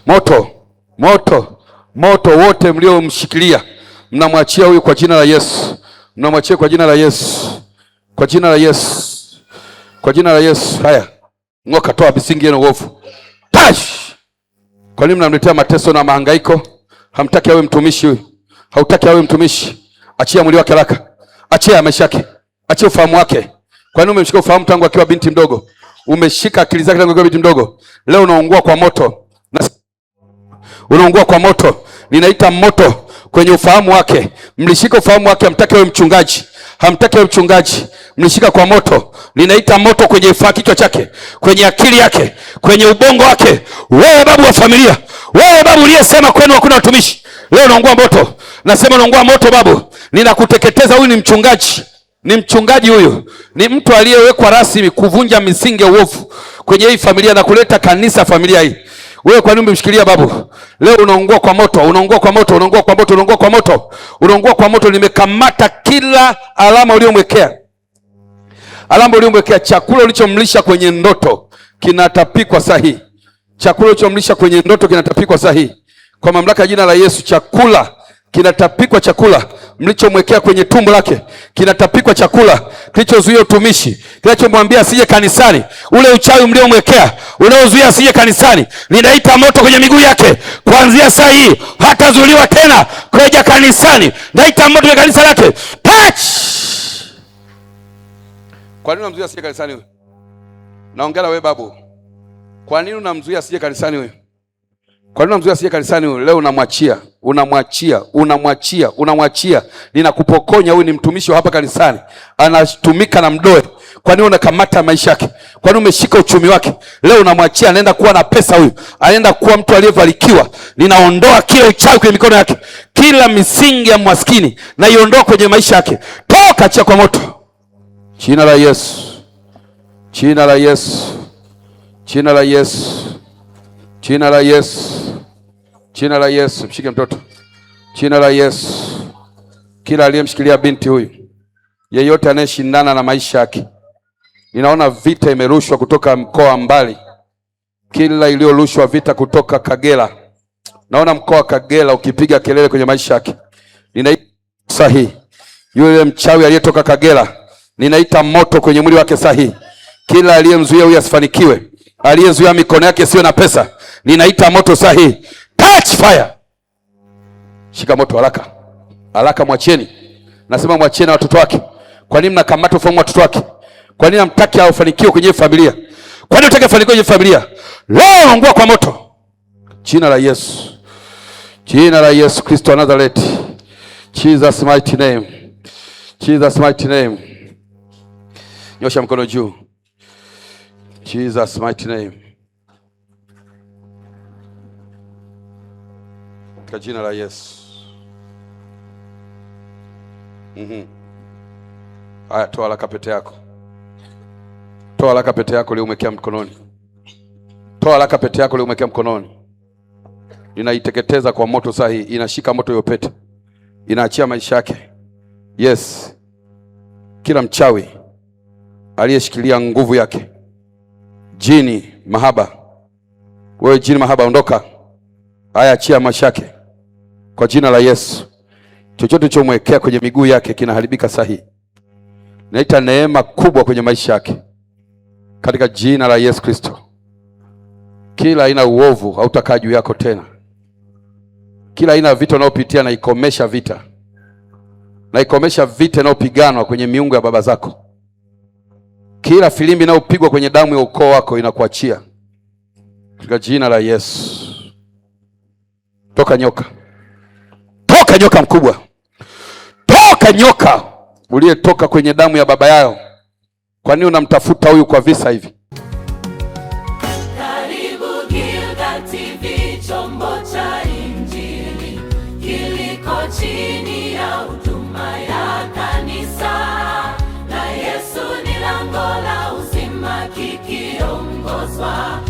moto, moto, moto. Wote mliomshikilia mnamwachia huyu kwa jina la Yesu, mnamwachia kwa jina la Yesu, kwa jina la Yesu, kwa jina la Yesu. Haya, ngoka, toa misingi yenu uovu. Touch. Kwa nini mnamletea mateso na mahangaiko? Hamtaki awe mtumishi huyu, hautaki awe mtumishi. Achia mwili wake haraka, achia maisha yake, achia ufahamu wake. Kwa nini umemshika ufahamu tangu akiwa binti mdogo? Umeshika akili zake tangu akiwa binti mdogo. Leo unaungua kwa moto, unaungua kwa moto. Ninaita moto kwenye ufahamu wake. Mlishika ufahamu wake, hamtaki awe mchungaji, hamtaki awe mchungaji. Mlishika kwa moto. Ninaita moto kwenye kichwa chake, kwenye akili yake, kwenye ubongo wake. Wewe babu wa familia, wewe babu uliyesema kwenu hakuna watumishi, leo unaungua moto. Nasema unaungua moto babu, ninakuteketeza. Huyu ni mchungaji, ni mchungaji. Huyu ni mtu aliyewekwa rasmi kuvunja misingi ya uovu kwenye hii familia na kuleta kanisa familia hii. Wewe kwa nini umemshikilia babu? Leo unaungua kwa moto, unaungua kwa moto, unaungua kwa moto, unaungua kwa moto, unaungua kwa moto. Nimekamata kila alama uliyomwekea, alama uliyomwekea. Chakula ulichomlisha kwenye ndoto kinatapikwa sahihi, chakula ulichomlisha kwenye ndoto kinatapikwa sahihi kwa mamlaka ya jina la Yesu. Chakula kinatapikwa chakula mlichomwekea kwenye tumbo lake, kinatapikwa chakula kilichozuia utumishi, kinachomwambia asije kanisani. Ule uchawi mliomwekea unaozuia asije kanisani, ninaita moto kwenye miguu yake. Kuanzia saa hii hatazuiliwa tena kuja kanisani. Naita moto kwenye kanisa lake. Touch! Kwa nini unamzuia asije kanisani wewe? Naongea na wewe babu. Kwa nini unamzuia asije kanisani wewe? Kwa nini unamzuia asije kanisani wewe? Leo unamwachia. Ninakupokonya, huyu ni mtumishi wa hapa kanisani. Anatumika na mdoe. Kwa nini unakamata maisha yake? Kwa nini umeshika uchumi wake? Leo unamwachia, anaenda kuwa na pesa huyu. Anaenda kuwa mtu aliyebarikiwa. Ninaondoa kila uchawi kwenye mikono yake. Kila misingi ya maskini na iondoa kwenye maisha yake. Toka, achia kwa moto. Jina la Yesu. Jina la Yesu. Jina la Yesu. Jina la Yesu. Jina la Yesu. Mshike mtoto. Jina la Yesu. Kila aliyemshikilia binti huyu, yeyote anayeshindana na maisha yake, ninaona vita imerushwa kutoka mkoa mbali. Kila iliyorushwa vita kutoka Kagera, naona mkoa wa Kagera ukipiga kelele kwenye maisha yake. Ninaita sahihi yule mchawi aliyetoka Kagera, ninaita moto kwenye mwili wake sahihi. Kila aliyemzuia huyu asifanikiwe, aliyezuia mikono yake siwe na pesa, ninaita moto sahihi. Touch fire. Shika moto haraka. Haraka, mwachieni. Nasema mwachieni watoto wake. Kwa nini mnakamata ufahamu watoto wake? Kwa nini hamtaki afanikiwe kwenye familia? Kwa nini unataka afanikiwe kwenye familia? Leo ungua kwa moto. Jina la Yesu. Jina la Yesu Kristo wa Nazareti. Jesus mighty name. Jesus mighty name. Nyosha mkono juu. Jesus mighty name. Kwa jina la Yesu. Haya, toa haraka pete yako. Toa haraka pete yako uliyomwekea mkononi. Toa haraka pete yako uliyomwekea mkononi. Ninaiteketeza kwa moto sahihi. Inashika moto hiyo pete. Inaachia maisha yake. Yes. Kila mchawi aliyeshikilia nguvu yake. Jini mahaba. Wewe jini mahaba, ondoka. Haya, achia maisha yake. Kwa jina la Yesu. Chochote chomwekea kwenye miguu yake kinaharibika sahihi. Naita neema kubwa kwenye maisha yake. Katika jina la Yesu Kristo. Kila aina uovu hautakaa juu yako tena. Kila aina vita unayopitia na ikomesha vita. Na ikomesha vita inayopiganwa kwenye miungu ya baba zako. Kila filimbi inayopigwa kwenye damu ya ukoo wako inakuachia. Katika jina la Yesu. Toka nyoka. Toka nyoka mkubwa. Toka nyoka uliyetoka kwenye damu ya baba yao. Kwa nini unamtafuta huyu kwa visa hivi? Karibu Gilgal TV, chombo cha Injili kiliko chini ya huduma ya kanisa, na Yesu ni lango la uzima kikiongozwa